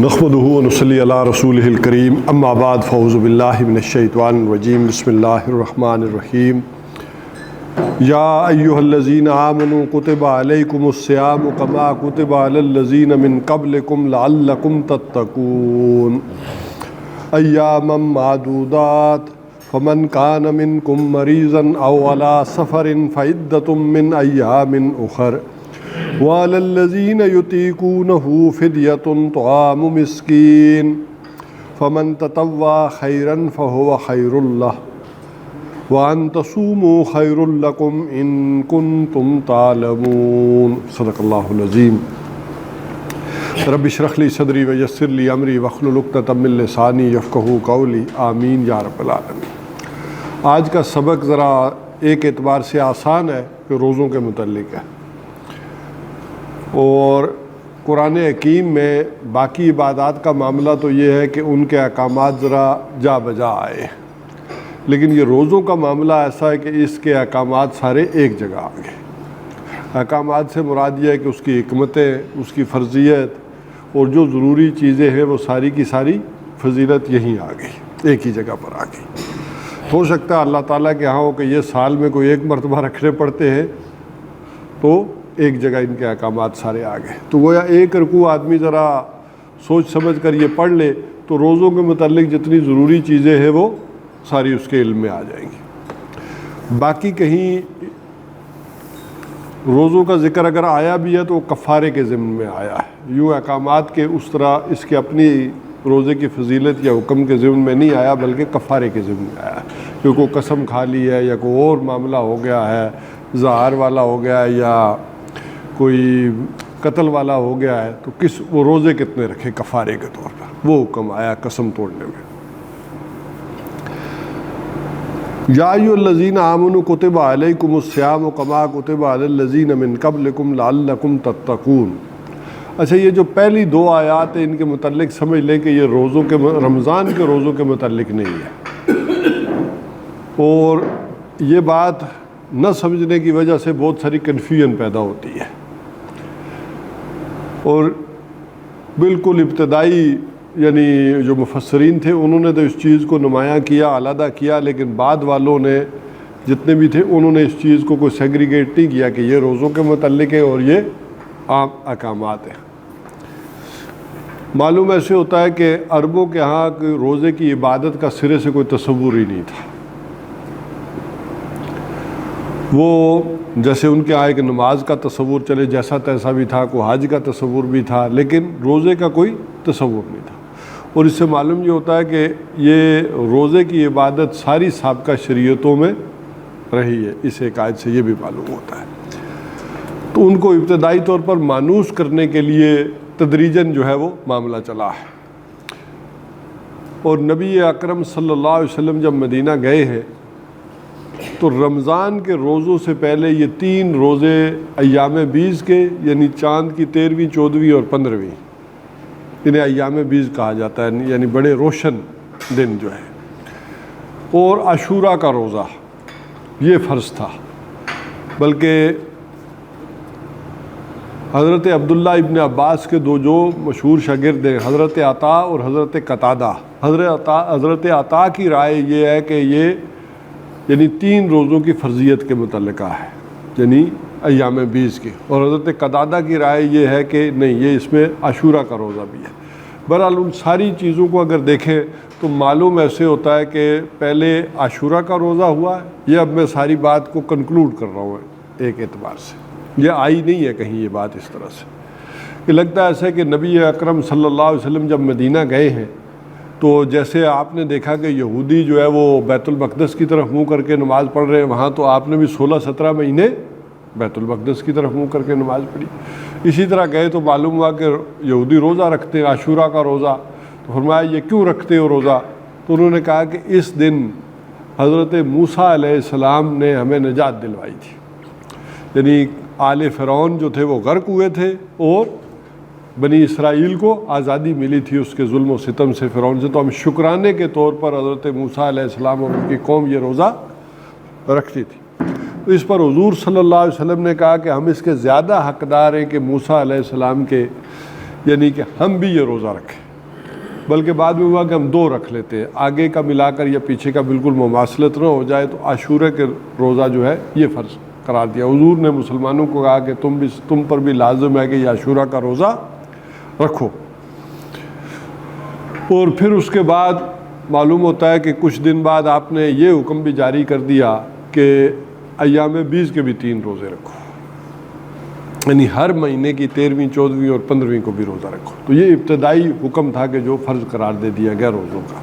نحمده ونصلی علی رسولہ الکریم اما بعد فاعوذ باللہ من الشیطان الرجیم بسم اللہ الرحمن الرحیم یا ایہا الذین آمنوا کتب علیکم الصیام کما کتب علی الذین من قبلکم لعلکم تتقون ایاما معدودات فمن کان منکم مریضا او علی سفر فعدۃ من ایام اخر وعلى الذين يطيقونه فدية طعام مسكين فمن تطوع خيرا فهو خير له وأن تصوموا خير لكم إن كنتم تعلمون صدق الله العظيم رب اشرح لي صدري ويسر لي أمري واحلل عقدة من لساني يفقهوا قولي آمین یا رب العالمین۔ آج کا سبق ذرا ایک اعتبار سے آسان ہے کہ روزوں کے متعلق ہے، اور قرآن حکیم میں باقی عبادات کا معاملہ تو یہ ہے کہ ان کے احکامات ذرا جا بجا آئے، لیکن یہ روزوں کا معاملہ ایسا ہے کہ اس کے احکامات سارے ایک جگہ آ گئے۔ احکامات سے مراد یہ ہے کہ اس کی حکمتیں، اس کی فرضیت اور جو ضروری چیزیں ہیں وہ ساری کی ساری فضیلت یہیں آ گئی، ایک ہی جگہ پر آ گئی۔ ہو سکتا ہے اللہ تعالیٰ کے ہاں ہو کہ یہ سال میں کوئی ایک مرتبہ رکھنے پڑتے ہیں تو ایک جگہ ان کے احکامات سارے آ گئے۔ تو گویا ایک رکوع آدمی ذرا سوچ سمجھ کر یہ پڑھ لے تو روزوں کے متعلق جتنی ضروری چیزیں ہیں وہ ساری اس کے علم میں آ جائیں گی۔ باقی کہیں روزوں کا ذکر اگر آیا بھی ہے تو وہ کفارے کے ضمن میں آیا ہے، یوں احکامات کے اس طرح اس کے اپنی روزے کی فضیلت یا حکم کے ضمن میں نہیں آیا، بلکہ کفارے کے ضمن میں آیا ہے۔ کہ کوئی قسم کھا لی ہے یا کوئی اور معاملہ ہو گیا ہے، ظہار والا ہو گیا ہے یا کوئی قتل والا ہو گیا ہے، تو وہ روزے کتنے رکھے کفارے کے طور پر، وہ حکم آیا قسم توڑنے میں۔ یا ایھا الذین آمنوا کتب علیکم الصیام کما کتب علی الذین من قبلکم لعلکم تتقون۔ اچھا، یہ جو پہلی دو آیات ہیں ان کے متعلق سمجھ لیں کہ یہ روزوں کے رمضان کے روزوں کے متعلق نہیں ہے، اور یہ بات نہ سمجھنے کی وجہ سے بہت ساری کنفیوژن پیدا ہوتی ہے، اور بالکل ابتدائی یعنی جو مفسرین تھے انہوں نے تو اس چیز کو نمایاں کیا، علیحدہ کیا، لیکن بعد والوں نے جتنے بھی تھے انہوں نے اس چیز کو کوئی سیگریگیٹ نہیں کیا کہ یہ روزوں کے متعلق ہے اور یہ عام احکامات ہیں۔ معلوم ایسے ہوتا ہے کہ عربوں کے ہاں روزے کی عبادت کا سرے سے کوئی تصور ہی نہیں تھا۔ وہ جیسے ان کے یہاں ایک نماز کا تصور چلے جیسا تیسا بھی تھا، کوئی حج کا تصور بھی تھا، لیکن روزے کا کوئی تصور نہیں تھا۔ اور اس سے معلوم یہ ہوتا ہے کہ یہ روزے کی عبادت ساری سابقہ شریعتوں میں رہی ہے، اس ایک آیت سے یہ بھی معلوم ہوتا ہے۔ تو ان کو ابتدائی طور پر مانوس کرنے کے لیے تدریجاً جو ہے وہ معاملہ چلا ہے، اور نبی اکرم صلی اللہ علیہ وسلم جب مدینہ گئے ہیں تو رمضان کے روزوں سے پہلے یہ 3 روزے ایام بیز کے، یعنی چاند کی 13ویں، 14ویں اور 15ویں، انہیں ایام بیز کہا جاتا ہے، یعنی بڑے روشن دن جو ہے، اور عاشوراء کا روزہ یہ فرض تھا۔ بلکہ حضرت عبداللہ ابن عباس کے دو جو مشہور شاگرد ہیں، حضرت عطا اور حضرت قتادہ، حضرت عطا کی رائے یہ ہے کہ یہ یعنی 3 روزوں کی فرضیت کے متعلقہ ہے، یعنی ایام بیز کی، اور حضرت قتادہ کی رائے یہ ہے کہ نہیں، یہ اس میں عاشوراء کا روزہ بھی ہے۔ بہرحال ان ساری چیزوں کو اگر دیکھیں تو معلوم ایسے ہوتا ہے کہ پہلے عاشوراء کا روزہ ہوا ہے۔ یہ اب میں ساری بات کو کنکلوڈ کر رہا ہوں ایک اعتبار سے، یہ آئی نہیں ہے کہیں یہ بات اس طرح سے کہ لگتا ہے ایسا کہ نبی اکرم صلی اللہ علیہ وسلم جب مدینہ گئے ہیں تو جیسے آپ نے دیکھا کہ یہودی جو ہے وہ بیت المقدس کی طرف منہ کر کے نماز پڑھ رہے ہیں، وہاں تو آپ نے بھی 16-17 مہینے بیت المقدس کی طرف منہ کر کے نماز پڑھی۔ اسی طرح گئے تو معلوم ہوا کہ یہودی روزہ رکھتے ہیں، عاشوراء کا روزہ، تو فرمایا یہ کیوں رکھتے ہو روزہ؟ تو انہوں نے کہا کہ اس دن حضرت موسیٰ علیہ السلام نے ہمیں نجات دلوائی تھی، یعنی آل فرعون جو تھے وہ غرق ہوئے تھے اور بنی اسرائیل کو آزادی ملی تھی اس کے ظلم و ستم سے، فرعون سے، تو ہم شکرانے کے طور پر حضرت موسیٰ علیہ السلام اور ان کی قوم یہ روزہ رکھتی تھی۔ تو اس پر حضور صلی اللہ علیہ وسلم نے کہا کہ ہم اس کے زیادہ حقدار ہیں کہ موسیٰ علیہ السلام کے، یعنی کہ ہم بھی یہ روزہ رکھیں۔ بلکہ بعد میں ہوا کہ ہم 2 رکھ لیتے ہیں، آگے کا ملا کر یا پیچھے کا بالکل مماثلت نہ ہو جائے، تو عاشورہ کے روزہ جو ہے یہ فرض قرار دیا۔ حضور نے مسلمانوں کو کہا کہ تم پر بھی لازم ہے کہ یہ عاشورہ کا روزہ رکھو۔ اور پھر اس کے بعد معلوم ہوتا ہے کہ کچھ دن بعد آپ نے یہ حکم بھی جاری کر دیا کہ ایام 20 کے بھی 3 روزے رکھو، یعنی ہر مہینے کی 13ویں 14ویں اور 15ویں کو بھی روزہ رکھو۔ تو یہ ابتدائی حکم تھا کہ جو فرض قرار دے دیا گیا روزوں کا۔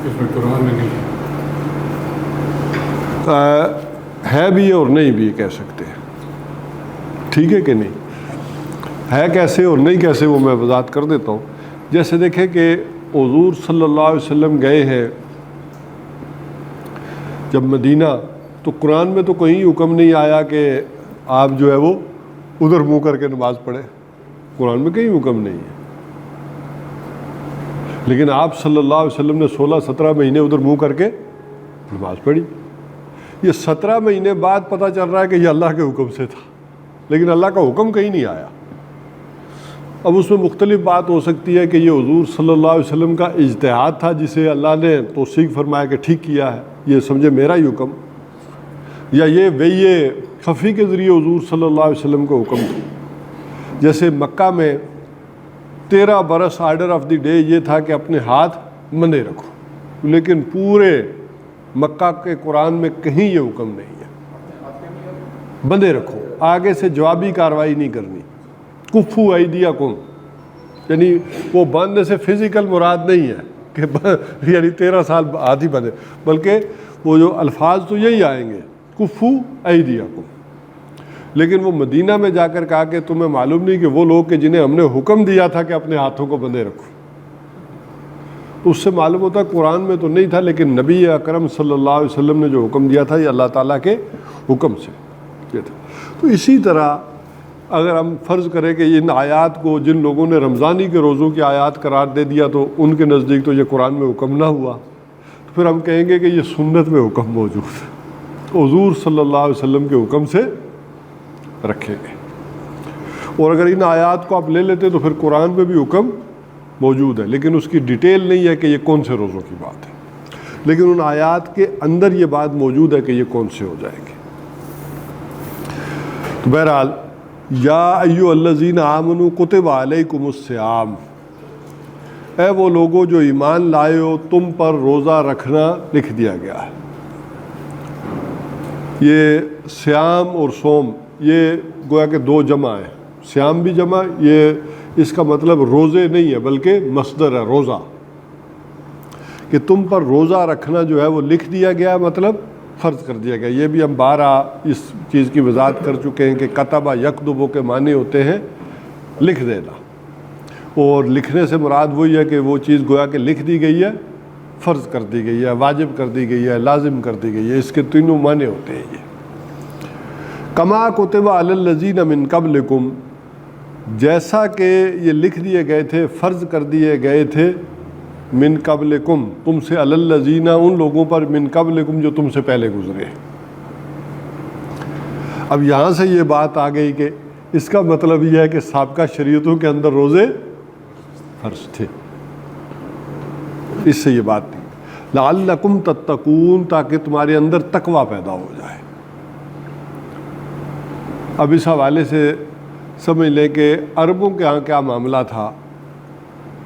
اس میں قرآن میں نہیں ہے بھی اور نہیں بھی کہہ سکتے، ٹھیک ہے کہ نہیں؟ ہے کیسے اور نہیں کیسے وہ میں وضاحت کر دیتا ہوں۔ جیسے دیکھیں کہ حضور صلی اللہ علیہ وسلم گئے ہیں جب مدینہ، تو قرآن میں تو کہیں حکم نہیں آیا کہ آپ جو ہے وہ ادھر منہ کر کے نماز پڑھیں، قرآن میں کہیں حکم نہیں ہے، لیکن آپ صلی اللہ علیہ وسلم نے 16-17 مہینے ادھر منہ کر کے نماز پڑھی۔ یہ 17 مہینے بعد پتہ چل رہا ہے کہ یہ اللہ کے حکم سے تھا، لیکن اللہ کا حکم کہیں نہیں آیا۔ اب اس میں مختلف بات ہو سکتی ہے کہ یہ حضور صلی اللہ علیہ وسلم کا اجتہاد تھا جسے اللہ نے توثیق فرمایا کہ ٹھیک کیا ہے، یہ سمجھے میرا ہی حکم، یا یہ وہی خفی کے ذریعے حضور صلی اللہ علیہ وسلم کا حکم تھا۔ جیسے مکہ میں 13 برس آرڈر آف دی ڈے یہ تھا کہ اپنے ہاتھ بندھے رکھو، لیکن پورے مکہ کے قرآن میں کہیں یہ حکم نہیں ہے بندھے رکھو، آگے سے جوابی کارروائی نہیں کرنی۔ کفو ایدیکم، یعنی وہ باندھنے سے فزیکل مراد نہیں ہے کہ یعنی 13 سال ہاتھ ہی بندھے، بلکہ وہ جو الفاظ تو یہی آئیں گے، کفو ایدیکم۔ لیکن وہ مدینہ میں جا کر کہا کہ تمہیں معلوم نہیں کہ وہ لوگ کہ جنہیں ہم نے حکم دیا تھا کہ اپنے ہاتھوں کو بندھے رکھو، تو اس سے معلوم ہوتا ہے قرآن میں تو نہیں تھا، لیکن نبی اکرم صلی اللہ علیہ وسلم نے جو حکم دیا تھا یہ اللہ تعالیٰ کے حکم سے یہ تھا۔ تو اسی طرح اگر ہم فرض کریں کہ ان آیات کو جن لوگوں نے رمضانی کے روزوں کی آیات قرار دے دیا تو ان کے نزدیک تو یہ قرآن میں حکم نہ ہوا، تو پھر ہم کہیں گے کہ یہ سنت میں حکم موجود ہے، حضور صلی اللہ علیہ وسلم کے حکم سے رکھے گئے۔ اور اگر ان آیات کو آپ لے لیتے تو پھر قرآن میں بھی حکم موجود ہے، لیکن اس کی ڈیٹیل نہیں ہے کہ یہ کون سے روزوں کی بات ہے، لیکن ان آیات کے اندر یہ بات موجود ہے کہ یہ کون سے ہو جائیں گے۔ تو بہرحال یا ایھا الذین آمنوا کتب علیکم الصیام، اے وہ لوگوں جو ایمان لائے ہو تم پر روزہ رکھنا لکھ دیا گیا ہے۔ یہ سیام اور صوم یہ گویا کہ 2 جمع ہے، سیام بھی جمع، یہ اس کا مطلب روزے نہیں ہے بلکہ مصدر ہے روزہ، کہ تم پر روزہ رکھنا جو ہے وہ لکھ دیا گیا، مطلب فرض کر دیا گیا۔ یہ بھی ہم 12 اس چیز کی وضاحت کر چکے ہیں کہ کتبہ یکتب کے معنی ہوتے ہیں لکھ دینا، اور لکھنے سے مراد وہی ہے کہ وہ چیز گویا کہ لکھ دی گئی ہے، فرض کر دی گئی ہے، واجب کر دی گئی ہے، لازم کر دی گئی ہے، اس کے تینوں معنی ہوتے ہیں۔ یہ کما کتب علی الذین من قبلکم، جیسا کہ یہ لکھ دیے گئے تھے، فرض کر دیے گئے تھے، من قبلکم تم سے، علی الذین ان لوگوں پر، من قبلکم جو تم سے پہلے گزرے۔ اب یہاں سے یہ بات آ گئی کہ اس کا مطلب یہ ہے کہ سابقہ شریعتوں کے اندر روزے فرض تھے، اس سے یہ بات تھی لعلکم تتقون، تاکہ تمہارے اندر تقوی پیدا ہو جائے۔ اب اس حوالے سے سمجھ لیں کہ عربوں کے ہاں کیا معاملہ تھا۔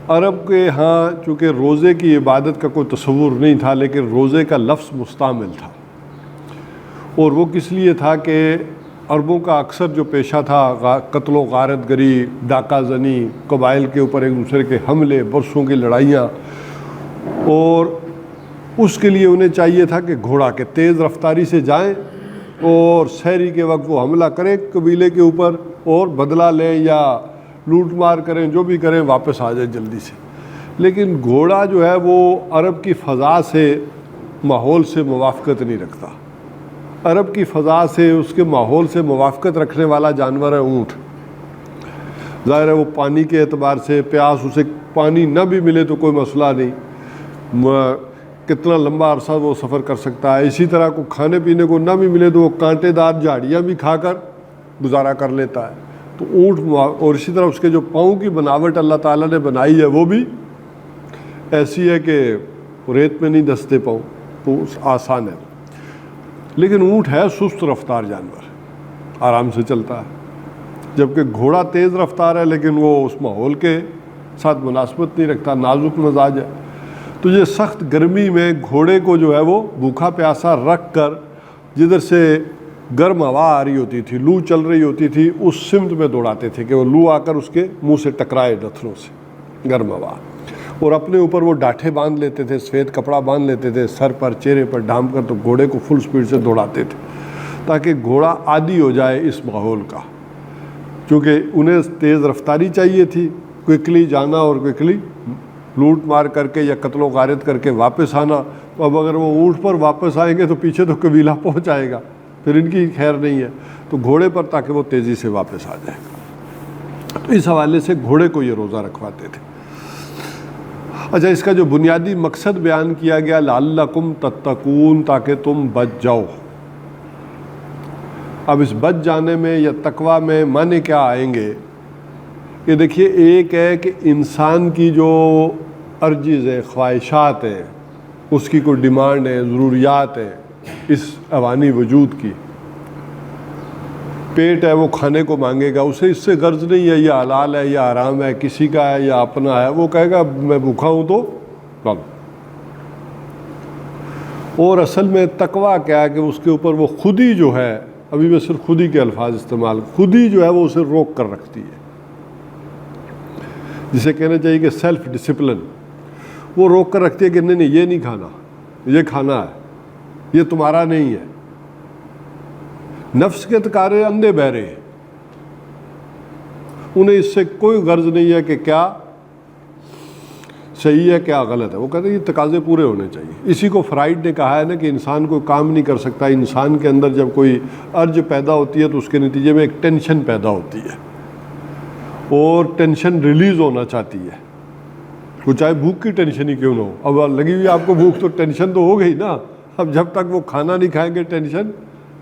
عرب کے ہاں چونکہ روزے کی عبادت کا کوئی تصور نہیں تھا، لیکن روزے کا لفظ مستعمل تھا، اور وہ کس لیے تھا کہ عربوں کا اکثر جو پیشہ تھا قتل و غارت گری، ڈاکہ زنی، قبائل کے اوپر ایک دوسرے کے حملے، برسوں کی لڑائیاں، اور اس کے لیے انہیں چاہیے تھا کہ گھوڑا کے تیز رفتاری سے جائیں اور سحری کے وقت وہ حملہ کریں قبیلے کے اوپر اور بدلہ لیں یا لوٹ مار کریں، جو بھی کریں واپس آ جائیں جلدی سے۔ لیکن گھوڑا جو ہے وہ عرب کی فضا سے، ماحول سے موافقت نہیں رکھتا۔ عرب کی فضا سے، اس کے ماحول سے موافقت رکھنے والا جانور ہے اونٹ۔ ظاہر ہے وہ پانی کے اعتبار سے، پیاس اسے پانی نہ بھی ملے تو کوئی مسئلہ نہیں، کتنا لمبا عرصہ وہ سفر کر سکتا ہے۔ اسی طرح کو کھانے پینے کو نہ بھی ملے تو وہ کانٹے دار جھاڑیاں بھی کھا کر گزارا کر لیتا ہے۔ تو اونٹ، اور اسی طرح اس کے جو پاؤں کی بناوٹ اللہ تعالیٰ نے بنائی ہے وہ بھی ایسی ہے کہ ریت میں نہیں دھستے پاؤں، تو آسان ہے. لیکن اونٹ ہے سست رفتار جانور، آرام سے چلتا ہے، جبکہ گھوڑا تیز رفتار ہے لیکن وہ اس ماحول کے ساتھ مناسبت نہیں رکھتا، نازک مزاج ہے. تو یہ سخت گرمی میں گھوڑے کو جو ہے وہ بھوکا پیاسا رکھ کر جدھر سے گرم ہوا آ رہی ہوتی تھی، لو چل رہی ہوتی تھی، اس سمت میں دوڑاتے تھے کہ وہ لو آ کر اس کے منہ سے ٹکرائے ڈتھروں سے گرم ہوا. اور اپنے اوپر وہ ڈاٹھے باندھ لیتے تھے، سفید کپڑا باندھ لیتے تھے سر پر چہرے پر ڈھانپ کر، تو گھوڑے کو فل سپیڈ سے دوڑاتے تھے تاکہ گھوڑا عادی ہو جائے اس ماحول کا. چونکہ انہیں تیز رفتاری چاہیے تھی، کوئکلی جانا اور کوئکلی لوٹ مار کر کے یا قتل و غارت کر کے واپس آنا. تو اب اگر وہ اونٹ پر واپس آئیں گے تو پیچھے تو قبیلہ پہنچ آئے گا، پھر ان کی خیر نہیں ہے. تو گھوڑے پر تاکہ وہ تیزی سے واپس آ جائے. تو اس حوالے سے گھوڑے کو یہ روزہ رکھواتے تھے. اچھا، اس کا جو بنیادی مقصد بیان کیا گیا لعلکم تتقون، تاکہ تم بچ جاؤ. اب اس بچ جانے میں یا تقویٰ میں معنی کیا آئیں گے؟ کہ دیکھیے، ایک ہے کہ انسان کی جو ارجز ہے، خواہشات ہیں، اس کی کوئی ڈیمانڈ ہے، ضروریات ہیں اس حیوانی وجود کی. پیٹ ہے وہ کھانے کو مانگے گا، اسے اس سے غرض نہیں ہے یہ حلال ہے یا حرام ہے، کسی کا ہے یا اپنا ہے، وہ کہے گا میں بھوکا ہوں تو لا لو. اور اصل میں تقویٰ کیا ہے کہ اس کے اوپر وہ خودی جو ہے، ابھی میں صرف خودی کے الفاظ استعمال، خودی جو ہے وہ اسے روک کر رکھتی ہے، جسے کہنا چاہیے کہ سیلف ڈسپلن. وہ روک کر رکھتی ہے کہ نہیں یہ نہیں کھانا، یہ کھانا ہے، یہ تمہارا نہیں ہے. نفس کے تقاضے اندھے بہرے ہیں، انہیں اس سے کوئی غرض نہیں ہے کہ کیا صحیح ہے کیا غلط ہے. وہ کہتے ہیں یہ تقاضے پورے ہونے چاہیے. اسی کو فرائڈ نے کہا ہے نا کہ انسان کوئی کام نہیں کر سکتا. انسان کے اندر جب کوئی ارج پیدا ہوتی ہے تو اس کے نتیجے میں ایک ٹینشن پیدا ہوتی ہے، اور ٹینشن ریلیز ہونا چاہتی ہے. وہ چاہے بھوک کی ٹینشن ہی کیوں نہ ہو. اب لگی ہوئی آپ کو بھوک تو ٹینشن تو ہو گئی نا. اب جب تک وہ کھانا نہیں کھائیں گے ٹینشن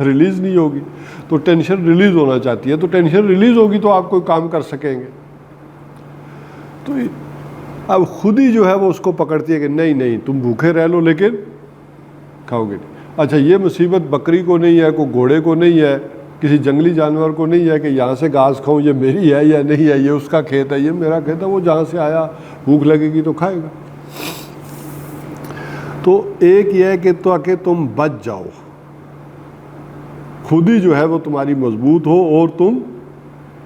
ریلیز نہیں ہوگی. تو ٹینشن ریلیز ہونا چاہتی ہے، تو ٹینشن ریلیز ہوگی تو آپ کوئی کام کر سکیں گے. تو اب خود ہی جو ہے وہ اس کو پکڑتی ہے کہ نہیں تم بھوکے رہ لو لیکن کھاؤ گے نہیں. اچھا، یہ مصیبت بکری کو نہیں ہے، کوئی گھوڑے کو نہیں ہے، کسی جنگلی جانور کو نہیں ہے کہ یہاں سے گھاس کھاؤں، یہ میری ہے یا نہیں ہے، یہ اس کا کھیت ہے، یہ میرا کھیت ہے، وہ جہاں سے آیا بھوک لگے گی تو کھائے گا. تو ایک یہ ہے کہ تاکہ تم بچ جاؤ، خود ہی جو ہے وہ تمہاری مضبوط ہو اور تم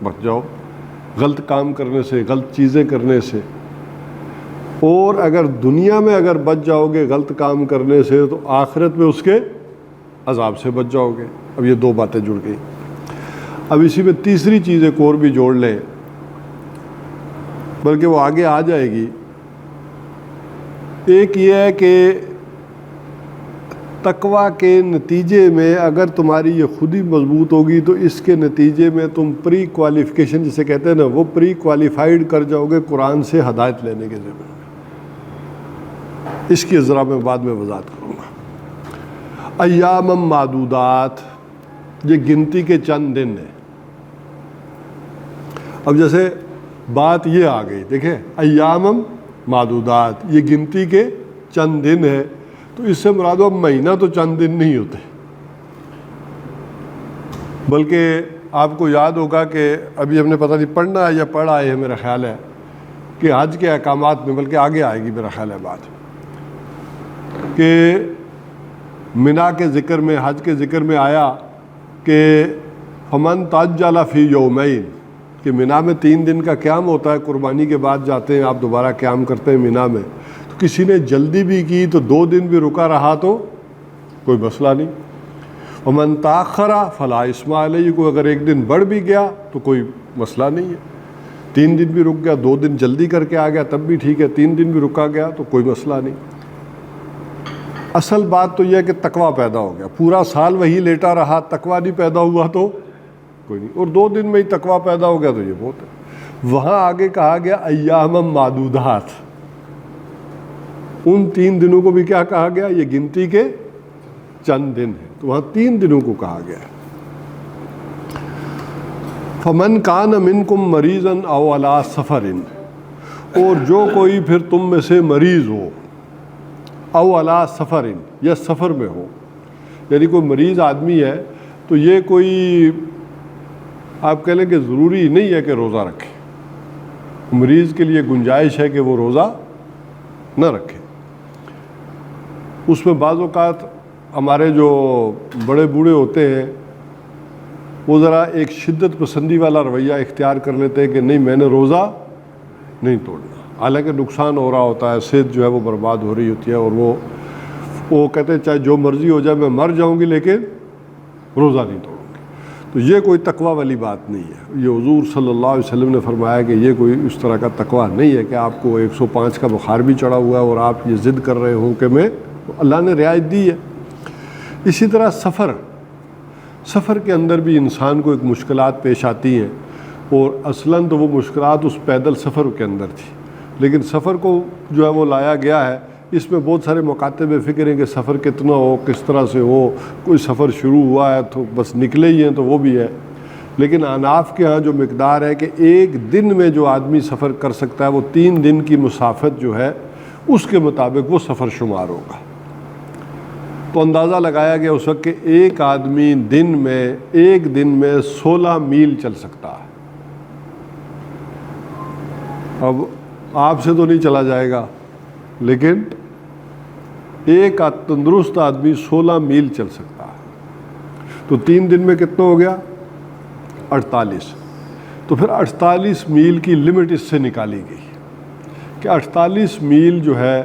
بچ جاؤ غلط کام کرنے سے، غلط چیزیں کرنے سے. اور اگر دنیا میں اگر بچ جاؤ گے غلط کام کرنے سے تو آخرت میں اس کے عذاب سے بچ جاؤ گے. اب یہ دو باتیں جڑ گئی. اب اسی میں تیسری چیز ایک اور بھی جوڑ لیں، بلکہ وہ آگے آ جائے گی. ایک یہ ہے کہ تقویٰ کے نتیجے میں اگر تمہاری یہ خودی مضبوط ہوگی تو اس کے نتیجے میں تم پری کوالیفیکیشن جسے کہتے ہیں نا، وہ پری کوالیفائڈ کر جاؤ گے قرآن سے ہدایت لینے کے ذمہ. اس کی ذرا میں بعد میں وضاحت کروں گا. ایام معدودات، یہ گنتی کے چند دن ہیں. اب جیسے بات یہ آ گئی، دیکھیں ایام معدودات، یہ گنتی کے چند دن ہے، تو اس سے مراد اب مہینہ تو چند دن نہیں ہوتے، بلکہ آپ کو یاد ہوگا کہ ابھی ہم نے پتہ نہیں پڑھنا ہے یا پڑھا ہے، میرا خیال ہے کہ حج کے احکامات میں، بلکہ آگے آئے گی میرا خیال ہے بات، کہ منا کے ذکر میں، حج کے ذکر میں آیا کہ فمن تعجل فی یومین، کہ منا میں 3 دن کا قیام ہوتا ہے، قربانی کے بعد جاتے ہیں آپ دوبارہ قیام کرتے ہیں منا میں. تو کسی نے جلدی بھی کی تو 2 دن بھی رکا رہا تو کوئی مسئلہ نہیں. ومن تاخر فلا اثم علیہ، کوئی اگر 1 دن بڑھ بھی گیا تو کوئی مسئلہ نہیں ہے. 3 دن بھی رک گیا، 2 دن جلدی کر کے آ گیا تب بھی ٹھیک ہے، 3 دن بھی رکا گیا تو کوئی مسئلہ نہیں. اصل بات تو یہ ہے کہ تقویٰ پیدا ہو گیا. پورا سال وہی لیٹا رہا، تقویٰ نہیں پیدا ہوا تو کوئی نہیں. اور 2 دن میں ہی تقویٰ پیدا ہو گیا تو یہ بہت ہے. وہاں آگے کہا گیا ایام معدودات، ان 3 دنوں کو بھی کیا کہا گیا؟ یہ گنتی کے چند دن ہیں. تو وہاں 3 دنوں کو کہا گیا. فمن کان منکم مریضا او علی سفر، اور جو کوئی پھر تم میں سے مریض ہو او علی سفر یا سفر میں ہو، یعنی کوئی مریض آدمی ہے تو یہ کوئی آپ کہہ لیں کہ ضروری نہیں ہے کہ روزہ رکھے، مریض کے لیے گنجائش ہے کہ وہ روزہ نہ رکھے۔ اس میں بعض اوقات ہمارے جو بڑے بوڑھے ہوتے ہیں وہ ذرا ایک شدت پسندی والا رویہ اختیار کر لیتے ہیں کہ نہیں میں نے روزہ نہیں توڑنا، حالانکہ نقصان ہو رہا ہوتا ہے، صحت جو ہے وہ برباد ہو رہی ہوتی ہے، اور وہ کہتے ہیں چاہے جو مرضی ہو جائے میں مر جاؤں گی لیکن روزہ نہیں توڑوں گی۔ تو یہ کوئی تقوی والی بات نہیں ہے، یہ حضور صلی اللہ علیہ وسلم نے فرمایا کہ یہ کوئی اس طرح کا تقوی نہیں ہے کہ آپ کو 105 کا بخار بھی چڑھا ہوا ہے اور آپ یہ ضد کر رہے ہوں کہ میں، اللہ نے رعایت دی ہے۔ اسی طرح سفر کے اندر بھی انسان کو ایک مشکلات پیش آتی ہیں، اور اصلاً تو وہ مشکلات اس پیدل سفر کے اندر تھی، لیکن سفر کو جو ہے وہ لایا گیا ہے۔ اس میں بہت سارے مکاتب فکر ہیں کہ سفر کتنا ہو، کس طرح سے ہو، کوئی سفر شروع ہوا ہے تو بس نکلے ہی ہیں تو وہ بھی ہے، لیکن احناف کے ہاں جو مقدار ہے کہ ایک دن میں جو آدمی سفر کر سکتا ہے وہ 3 دن کی مسافت جو ہے اس کے مطابق وہ سفر شمار ہوگا۔ تو اندازہ لگایا گیا اس وقت کہ ایک آدمی ایک دن میں 16 میل چل سکتا ہے۔ اب آپ سے تو نہیں چلا جائے گا، لیکن ایک تندرست آدمی 16 میل چل سکتا ہے، تو 3 دن میں کتنا ہو گیا؟ 48۔ تو پھر 48 میل کی لمٹ اس سے نکالی گئی کہ 48 میل جو ہے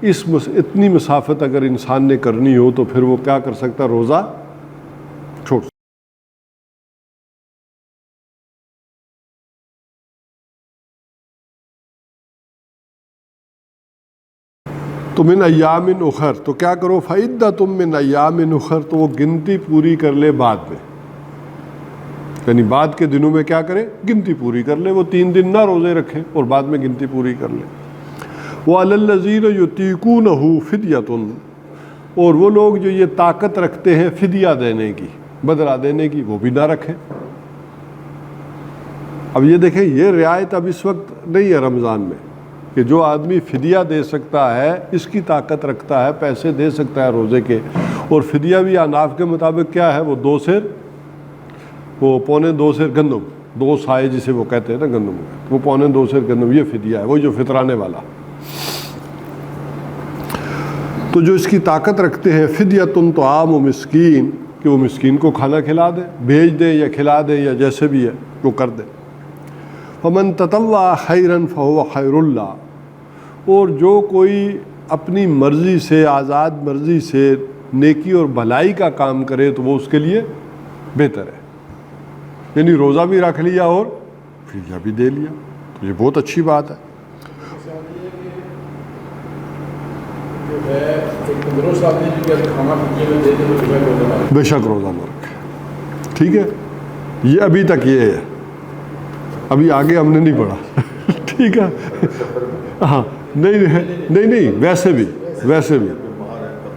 اتنی مسافت اگر انسان نے کرنی ہو تو پھر وہ کیا کر سکتا ہے؟ روزہ چھوڑ سکتا۔ تو من ایام اخر، تو کیا کرو؟ فعدۃ من ایام اخر، تو وہ گنتی پوری کر لے بعد میں، یعنی بعد کے دنوں میں کیا کرے؟ گنتی پوری کر لے، وہ 3 دن نہ روزے رکھے اور بعد میں گنتی پوری کر لے۔ وَعَلَى الَّذِينَ يُطِيقُونَهُ فِدْيَةٌ، اور وہ لوگ جو یہ طاقت رکھتے ہیں فدیہ دینے کی، بدلہ دینے کی، وہ بھی نہ رکھیں۔ اب یہ دیکھیں، یہ رعایت اب اس وقت نہیں ہے رمضان میں کہ جو آدمی فدیہ دے سکتا ہے، اس کی طاقت رکھتا ہے، پیسے دے سکتا ہے روزے کے، اور فدیہ بھی احناف کے مطابق کیا ہے؟ وہ 2 سیر، وہ 2.25 سیر گندم، 2 سائے جسے وہ کہتے ہیں نا گندم، وہ 2.25 سیر گندم، یہ فدیہ ہے، وہی جو فطرانے والا۔ تو جو اس کی طاقت رکھتے ہیں فدیۃ طعام مسکین، کہ وہ مسکین کو کھانا کھلا دے، بھیج دے یا کھلا دے یا جیسے بھی ہے وہ کر دے۔ فمن تطوع خیرا فهو خیر اللہ، اور جو کوئی اپنی مرضی سے، آزاد مرضی سے نیکی اور بھلائی کا کام کرے تو وہ اس کے لیے بہتر ہے، یعنی روزہ بھی رکھ لیا اور فدیہ بھی دے لیا، تو یہ بہت اچھی بات ہے۔ بے شک روزہ نہ رکھے، ٹھیک ہے، یہ ابھی تک یہ ہے، ابھی آگے ہم نے نہیں پڑھا، ٹھیک ہے، ہاں نہیں ویسے بھی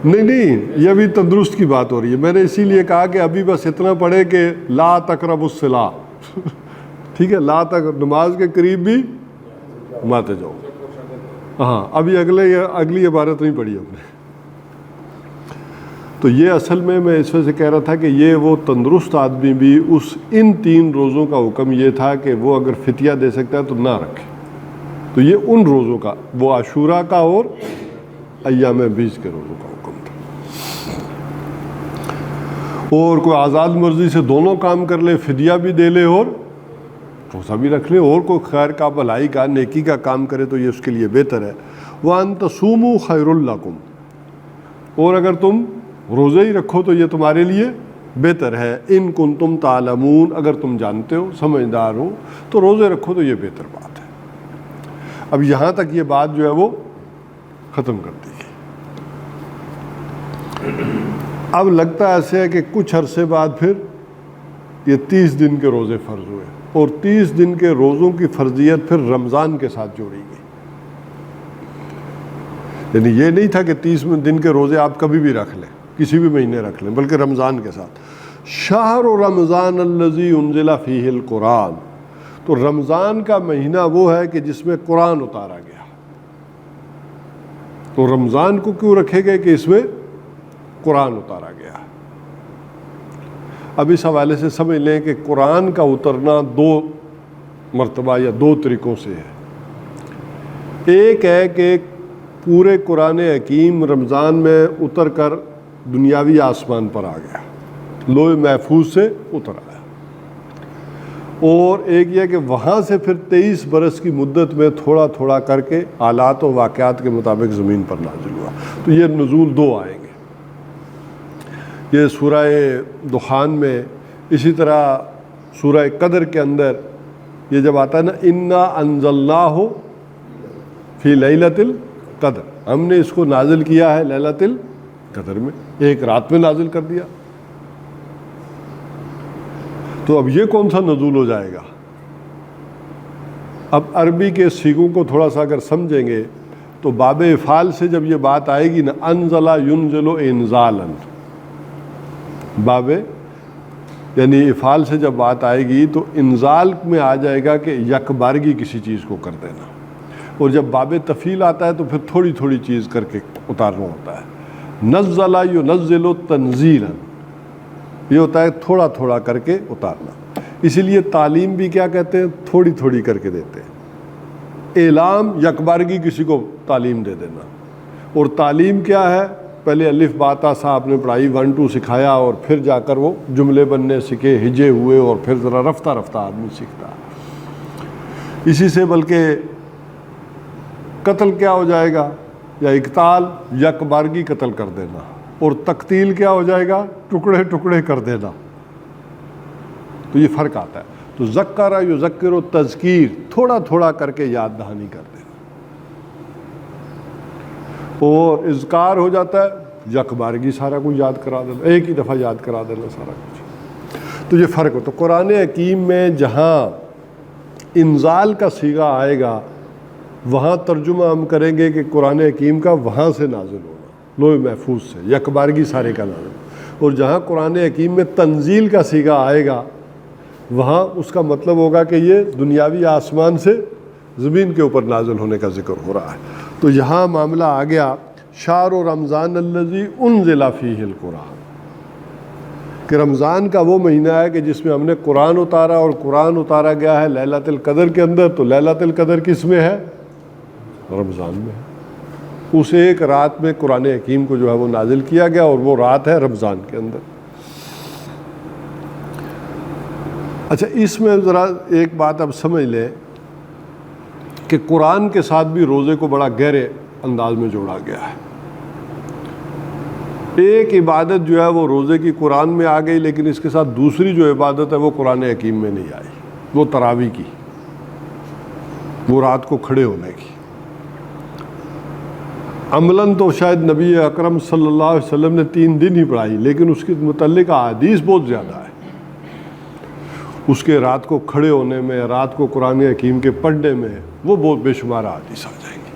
نہیں، یہ ابھی تندرست کی بات ہو رہی ہے، میں نے اسی لیے کہا کہ ابھی بس اتنا پڑھے کہ لا تقربوا الصلاۃ، ٹھیک ہے، لا تک نماز کے قریب بھی ماتے جاؤ، ہاں ابھی اگلی عبارت نہیں پڑھی ہم نے۔ تو یہ اصل میں اس وجہ سے کہہ رہا تھا کہ یہ وہ تندرست آدمی بھی ان 3 روزوں کا حکم یہ تھا کہ وہ اگر فدیہ دے سکتا ہے تو نہ رکھے، تو یہ ان روزوں کا، وہ عاشوراء کا اور ایام بیس کے روزوں کا حکم تھا۔ اور کوئی آزاد مرضی سے دونوں کام کر لے، فدیہ بھی دے لے اور روزہ بھی رکھ لے، اور کوئی خیر کا، بھلائی کا، نیکی کا کام کرے تو یہ اس کے لیے بہتر ہے۔ وَأَن تَصُومُوا خَيْرٌ لَكُمْ، اور اگر تم روزے ہی رکھو تو یہ تمہارے لیے بہتر ہے۔ ان کنتم تعلمون، اگر تم جانتے ہو، سمجھدار ہو تو روزے رکھو تو یہ بہتر بات ہے۔ اب یہاں تک یہ بات جو ہے وہ ختم کر دی گئی۔ اب لگتا ایسے ہے کہ کچھ عرصے بعد پھر یہ 30 دن کے روزے فرض ہوئے، اور 30 دن کے روزوں کی فرضیت پھر رمضان کے ساتھ جوڑی گئی، یعنی یہ نہیں تھا کہ 30 دن کے روزے آپ کبھی بھی رکھ لیں، کسی بھی مہینے رکھ لیں، بلکہ رمضان کے ساتھ۔ شہر رمضان الذی انزل فیہ القرآن، تو رمضان کا مہینہ وہ ہے کہ جس میں قرآن اتارا گیا. تو رمضان کو کیوں رکھے گئے کہ اس میں قرآن اتارا گیا. اب اس حوالے سے سمجھ لیں کہ قرآن کا اترنا دو مرتبہ یا دو طریقوں سے ہے. ایک ہے کہ پورے قرآن حکیم رمضان میں اتر کر دنیاوی آسمان پر آ گیا, لوح محفوظ سے اتر آیا. اور ایک یہ کہ وہاں سے پھر 23 برس کی مدت میں تھوڑا تھوڑا کر کے حالات و واقعات کے مطابق زمین پر نازل ہوا. تو یہ نزول دو آئیں گے. یہ سورہ دخان میں, اسی طرح سورہ قدر کے اندر یہ جب آتا ہے نا, انا انزلناہ فی لیلۃ القدر, ہم نے اس کو نازل کیا ہے لیلۃ القدر میں, ایک رات میں نازل کر دیا. تو اب یہ کون سا نزول ہو جائے گا؟ اب عربی کے سیغوں کو تھوڑا سا اگر سمجھیں گے تو باب افعال سے جب یہ بات آئے گی نا, انزل ینزل انزالا, باب یعنی افعال سے جب بات آئے گی تو انزال میں آ جائے گا کہ یکبارگی کسی چیز کو کر دینا. اور جب باب تفعیل آتا ہے تو پھر تھوڑی تھوڑی چیز کر کے اتارنا ہوتا ہے. نزل ینزل تنزیلا, یہ ہوتا ہے تھوڑا تھوڑا کر کے اتارنا. اسی لیے تعلیم بھی کیا کہتے ہیں, تھوڑی تھوڑی کر کے دیتے ہیں. اعلام یکبارگی کسی کو تعلیم دے دینا. اور تعلیم کیا ہے, پہلے الف با تا سا آپ نے پڑھائی 1 2 سکھایا, اور پھر جا کر وہ جملے بننے سیکھے, ہجے ہوئے, اور پھر ذرا رفتہ رفتہ آدمی سیکھتا. اسی سے بلکہ قتل کیا ہو جائے گا, یا اقتال یکبارگی قتل کر دینا, اور تقتیل کیا ہو جائے گا, ٹکڑے ٹکڑے کر دینا. تو یہ فرق آتا ہے. تو ذکر یذکر و تذکیر, تھوڑا تھوڑا کر کے یاد دہانی کر دینا. اور اذکار ہو جاتا ہے یکبارگی سارا کچھ یاد کرا دینا, ایک ہی دفعہ یاد کرا دینا سارا کچھ. تو یہ فرق ہو. تو قرآن حکیم میں جہاں انزال کا صیغہ آئے گا وہاں ترجمہ ہم کریں گے کہ قرآن حکیم کا وہاں سے نازل ہونا, لوح محفوظ سے یکبارگی سارے کا نازل. اور جہاں قرآن حکیم میں تنزیل کا صیغہ آئے گا وہاں اس کا مطلب ہوگا کہ یہ دنیاوی آسمان سے زمین کے اوپر نازل ہونے کا ذکر ہو رہا ہے. تو یہاں معاملہ آ گیا شہر رمضان الذی انزل فیہ القرآن, کہ رمضان کا وہ مہینہ ہے کہ جس میں ہم نے قرآن اتارا, اور قرآن اتارا گیا ہے لیلۃ القدر کے اندر. تو لیلۃ القدر کس میں ہے؟ رمضان میں ہے. اس ایک رات میں قرآن حکیم کو جو ہے وہ نازل کیا گیا, اور وہ رات ہے رمضان کے اندر. اچھا, اس میں ذرا ایک بات اب سمجھ لیں کہ قرآن کے ساتھ بھی روزے کو بڑا گہرے انداز میں جوڑا گیا ہے. ایک عبادت جو ہے وہ روزے کی قرآن میں آ گئی, لیکن اس کے ساتھ دوسری جو عبادت ہے وہ قرآن حکیم میں نہیں آئی, وہ تراویح کی, وہ رات کو کھڑے ہونے کی. عملاً تو شاید نبی اکرم صلی اللہ علیہ وسلم نے 3 دن ہی پڑھائی, لیکن اس کے متعلق احادیث بہت زیادہ ہے. اس کے رات کو کھڑے ہونے میں, رات کو قرآن حکیم کے پڑھنے میں, وہ بہت بے شمار احادیث آ جائیں گی.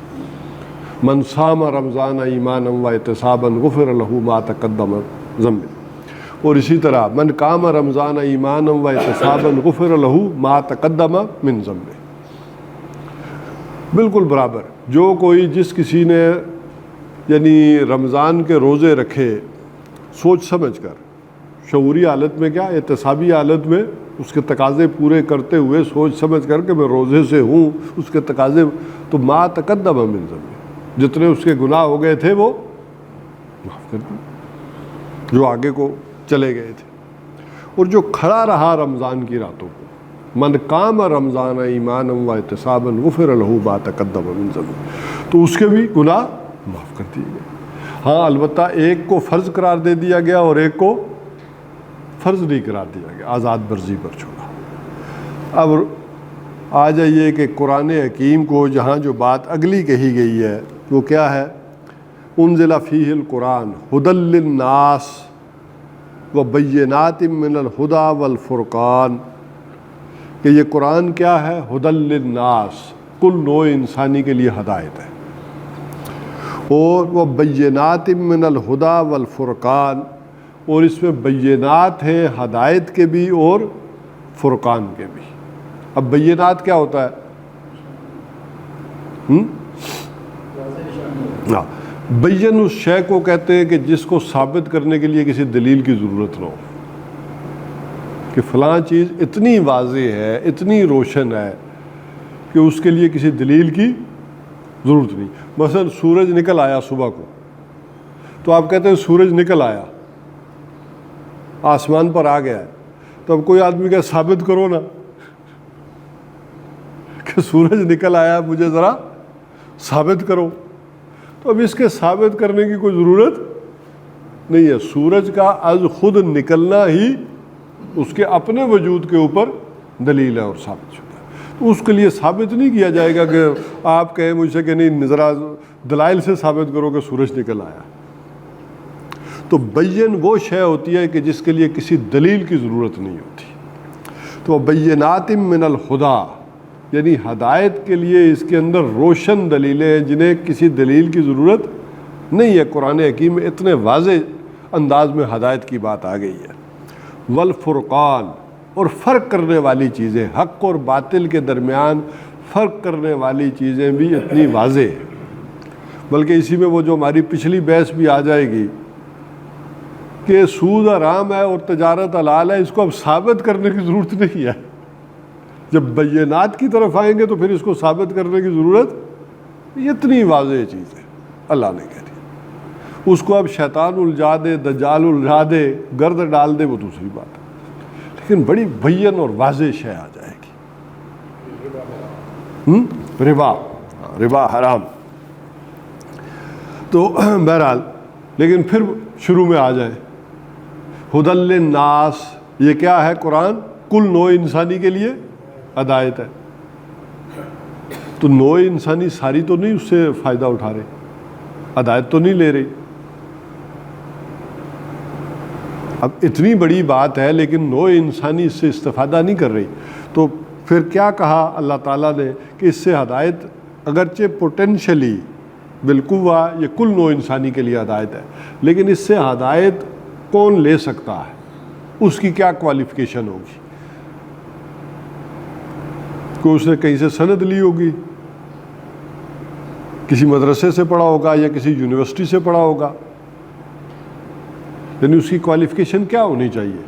من صام رمضان ایمانا و احتسابا غفر له ما تقدم ذنبه. اور اسی طرح من قام رمضان ایمانا و احتسابا غفر له ما تقدم من ذنبه. بالکل برابر. جو کوئی جس کسی نے یعنی رمضان کے روزے رکھے سوچ سمجھ کر, شعوری حالت میں, کیا احتسابی حالت میں, اس کے تقاضے پورے کرتے ہوئے سوچ سمجھ کر کہ میں روزے سے ہوں, اس کے تقاضے, تو ما تقدم من ذنبه, جتنے اس کے گناہ ہو گئے تھے وہ معاف کر دیے, جو آگے کو چلے گئے تھے. اور جو کھڑا رہا رمضان کی راتوں کو, من قام رمضان ایمانا و احتسابا غفر له ما تقدم من ذنبه, تو اس کے بھی گناہ معاف کر دیے گئے. ہاں البتہ ایک کو فرض قرار دے دیا گیا اور ایک کو فرض نہیں قرار دیا گیا, آزاد برزی پر چھوڑا. اب آ جائیے کہ قرآن حکیم کو جہاں جو بات اگلی کہی گئی ہے وہ کیا ہے, انزل فیہ القرآن ھدی للناس وبینات من الھدی والفرقان, کہ یہ قرآن کیا ہے, ھدی للناس, کل نوع انسانی کے لیے ہدایت ہے. اور وبینات من الھدی والفرقان, اور اس میں بینات ہے ہدایت کے بھی اور فرقان کے بھی. اب بینات کیا ہوتا ہے؟ ہاں، بین اس شے کو کہتے ہیں کہ جس کو ثابت کرنے کے لیے کسی دلیل کی ضرورت نہ ہو، کہ فلاں چیز اتنی واضح ہے، اتنی روشن ہے کہ اس کے لیے کسی دلیل کی ضرورت نہیں۔ مثلا سورج نکل آیا صبح کو، تو آپ کہتے ہیں سورج نکل آیا، آسمان پر آ گیا ہے، تو اب کوئی آدمی کہ ثابت کرو نا کہ سورج نکل آیا، مجھے ذرا ثابت کرو۔ تو اب اس کے ثابت کرنے کی کوئی ضرورت نہیں ہے، سورج کا از خود نکلنا ہی اس کے اپنے وجود کے اوپر دلیل ہے اور ثابت شدہ ہے۔ تو اس کے لیے ثابت نہیں کیا جائے گا کہ آپ کہیں مجھ سے کہ نہیں ذرا دلائل سے ثابت کرو کہ سورج نکل آیا۔ تو بین وہ شے ہوتی ہے کہ جس کے لیے کسی دلیل کی ضرورت نہیں ہوتی۔ تو بینات من الہدی، یعنی ہدایت کے لیے اس کے اندر روشن دلیلیں ہیں جنہیں کسی دلیل کی ضرورت نہیں ہے۔ قرآن حکیم میں اتنے واضح انداز میں ہدایت کی بات آ گئی ہے۔ والفرقان، اور فرق کرنے والی چیزیں، حق اور باطل کے درمیان فرق کرنے والی چیزیں بھی اتنی واضح ہیں۔ بلکہ اسی میں وہ جو ہماری پچھلی بحث بھی آ جائے گی کہ سود حرام ہے اور تجارت حلال ہے، اس کو اب ثابت کرنے کی ضرورت نہیں ہے۔ جب بینات کی طرف آئیں گے تو پھر اس کو ثابت کرنے کی ضرورت، اتنی واضح چیز ہے اللہ نے کہہ دی۔ اس کو اب شیطان الجھا دے، دجال الجھا دے، گرد ڈال دے، وہ دوسری بات ہے، لیکن بڑی بین اور واضح شے آ جائے گی۔ ربا، ربا حرام۔ تو بہرحال لیکن پھر شروع میں آ جائیں، ہدی للناس، یہ کیا ہے؟ قرآن کل نوع انسانی کے لیے ہدایت ہے۔ تو نوع انسانی ساری تو نہیں اس سے فائدہ اٹھا رہے، ہدایت تو نہیں لے رہی۔ اب اتنی بڑی بات ہے لیکن نوع انسانی اس سے استفادہ نہیں کر رہی، تو پھر کیا کہا اللہ تعالیٰ نے کہ اس سے ہدایت اگرچہ پوٹینشلی بالقوہ یہ کل نوع انسانی کے لیے ہدایت ہے، لیکن اس سے ہدایت کون لے سکتا ہے، اس کی کیا کوالیفیکیشن ہوگی؟ کہ اس نے کہیں سے سند لی ہوگی، کسی مدرسے سے پڑھا ہوگا یا کسی یونیورسٹی سے پڑھا ہوگا، یعنی اس کی کوالیفیکیشن کیا ہونی چاہیے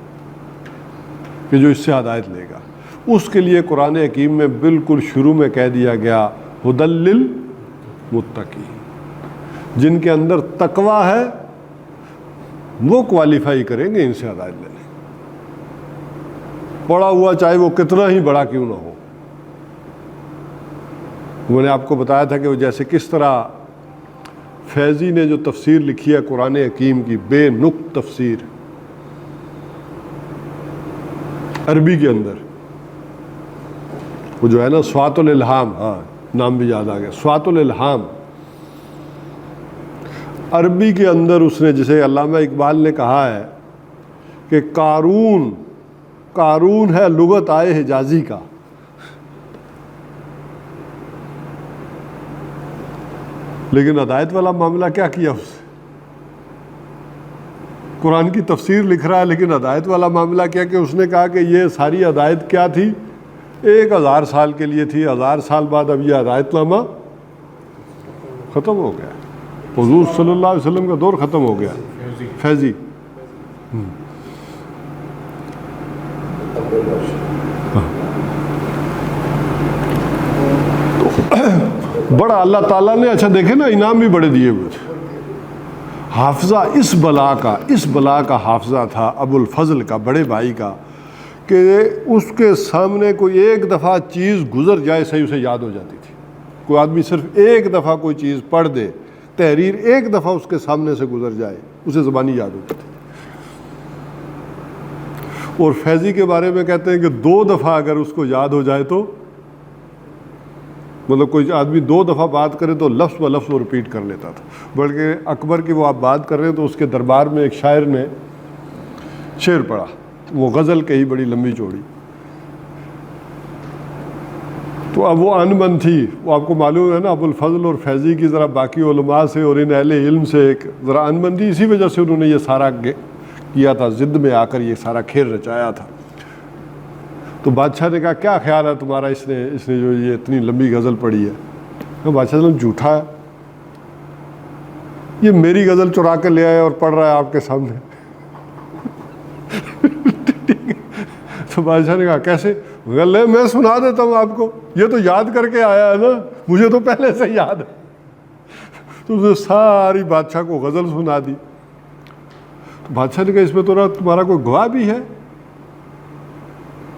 کہ جو اس سے ہدایت لے گا؟ اس کے لیے قرآن حکیم میں بالکل شروع میں کہہ دیا گیا ہدی للمتقین، جن کے اندر تقوی ہے وہ کوالیفائی کریں گے ان سے ہدایت لینے، پڑھا ہوا چاہے وہ کتنا ہی بڑا کیوں نہ ہو۔ میں نے آپ کو بتایا تھا کہ وہ جیسے کس طرح فیضی نے جو تفسیر لکھی ہے قرآن حکیم کی، بے نقط تفسیر عربی کے اندر، وہ جو ہے نا سوات الالہام، ہاں نام بھی یاد آ گیا، سوات الالہام، عربی کے اندر اس نے، جسے علامہ اقبال نے کہا ہے کہ قارون ہے لغت آئے حجازی کا، لیکن ہدایت والا معاملہ کیا کیا اس نے؟ قرآن کی تفسیر لکھ رہا ہے لیکن ہدایت والا معاملہ کیا کہ اس نے کہا کہ یہ ساری ہدایت کیا تھی؟ 1000 سال کے لیے تھی، 1000 سال بعد اب یہ ہدایت نامہ ختم ہو گیا، حضور صلی اللہ علیہ وسلم کا دور ختم ہو گیا، فیضی۔ بڑا اللہ تعالیٰ نے، اچھا دیکھیں نا، انعام بھی بڑے دیے ہوئے تھے۔ حافظہ اس بلا کا حافظہ تھا ابو الفضل کا، بڑے بھائی کا، کہ اس کے سامنے کوئی ایک دفعہ چیز گزر جائے صحیح اسے یاد ہو جاتی تھی۔ کوئی آدمی صرف ایک دفعہ کوئی چیز پڑھ دے، تحریر ایک دفعہ اس کے سامنے سے گزر جائے، اسے زبانی یاد ہوتی تھی۔ اور فیضی کے بارے میں کہتے ہیں کہ 2 دفعہ اگر اس کو یاد ہو جائے تو، مطلب کوئی آدمی 2 دفعہ بات کرے تو لفظ و لفظ وہ رپیٹ کر لیتا تھا۔ بلکہ اکبر کی وہ آپ بات کر رہے ہیں تو اس کے دربار میں ایک شاعر نے شعر پڑھا، وہ غزل کہی بڑی لمبی چوڑی، تو اب وہ ان بن تھی۔ وہ آپ کو معلوم ہے نا ابو الفضل اور فیضی کی ذرا باقی علماء سے اور ان اہل علم سے ایک ذرا ان بن تھی، اسی وجہ سے انہوں نے یہ سارا کیا تھا، ضد میں آ کر یہ سارا کھیل رچایا تھا۔ تو بادشاہ نے کہا کیا خیال ہے تمہارا اس نے جو یہ اتنی لمبی غزل پڑھی ہے؟ بادشاہ نے جھوٹا ہے، یہ میری غزل چرا کے لے آئے اور پڑھ رہا ہے آپ کے سامنے۔ تو بادشاہ نے کہا کیسے؟ لے میں سنا دیتا ہوں آپ کو، یہ تو یاد کر کے آیا ہے نا، مجھے تو پہلے سے یاد ہے۔ تو اس نے ساری بادشاہ کو غزل سنا دی۔ تو بادشاہ نے کہا اس میں تو تمہارا کوئی گواہ بھی ہے؟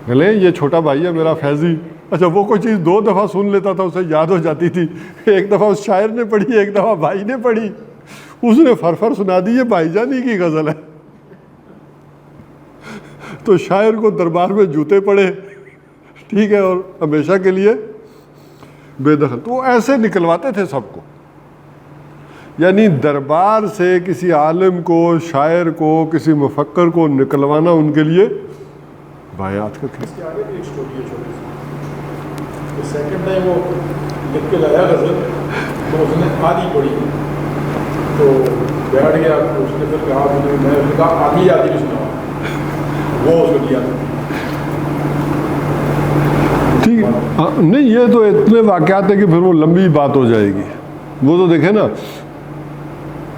بھلے یہ چھوٹا بھائی ہے میرا فیضی، اچھا وہ کوئی چیز 2 دفعہ سن لیتا تھا اسے یاد ہو جاتی تھی، ایک دفعہ اس شاعر نے پڑھی، ایک دفعہ بھائی نے پڑھی، اس نے فر سنا دی، یہ بھائی جانی کی غزل ہے۔ تو شاعر کو دربار میں جوتے پڑے، ٹھیک ہے، اور ہمیشہ کے لیے بے دخل۔ تو وہ ایسے نکلواتے تھے سب کو، یعنی دربار سے کسی عالم کو، شاعر کو، کسی مفکر کو نکلوانا ان کے لیے بایات کا کھیل۔ اس کے آگے بھی ایک اسٹوری ہے چھوٹی سی۔ سیکنڈ ٹائم وہ لکھ کے لایا غزل، تو اس نے آدھی پڑھی، تو بیٹھ گیا، اس نے پھر کہا میں نے کہا آدھی بھی سنا، وہ اس کو دیا۔ ٹھیک ہے، نہیں یہ تو اتنے واقعات ہیں کہ پھر وہ لمبی بات ہو جائے گی۔ وہ تو دیکھیں نا،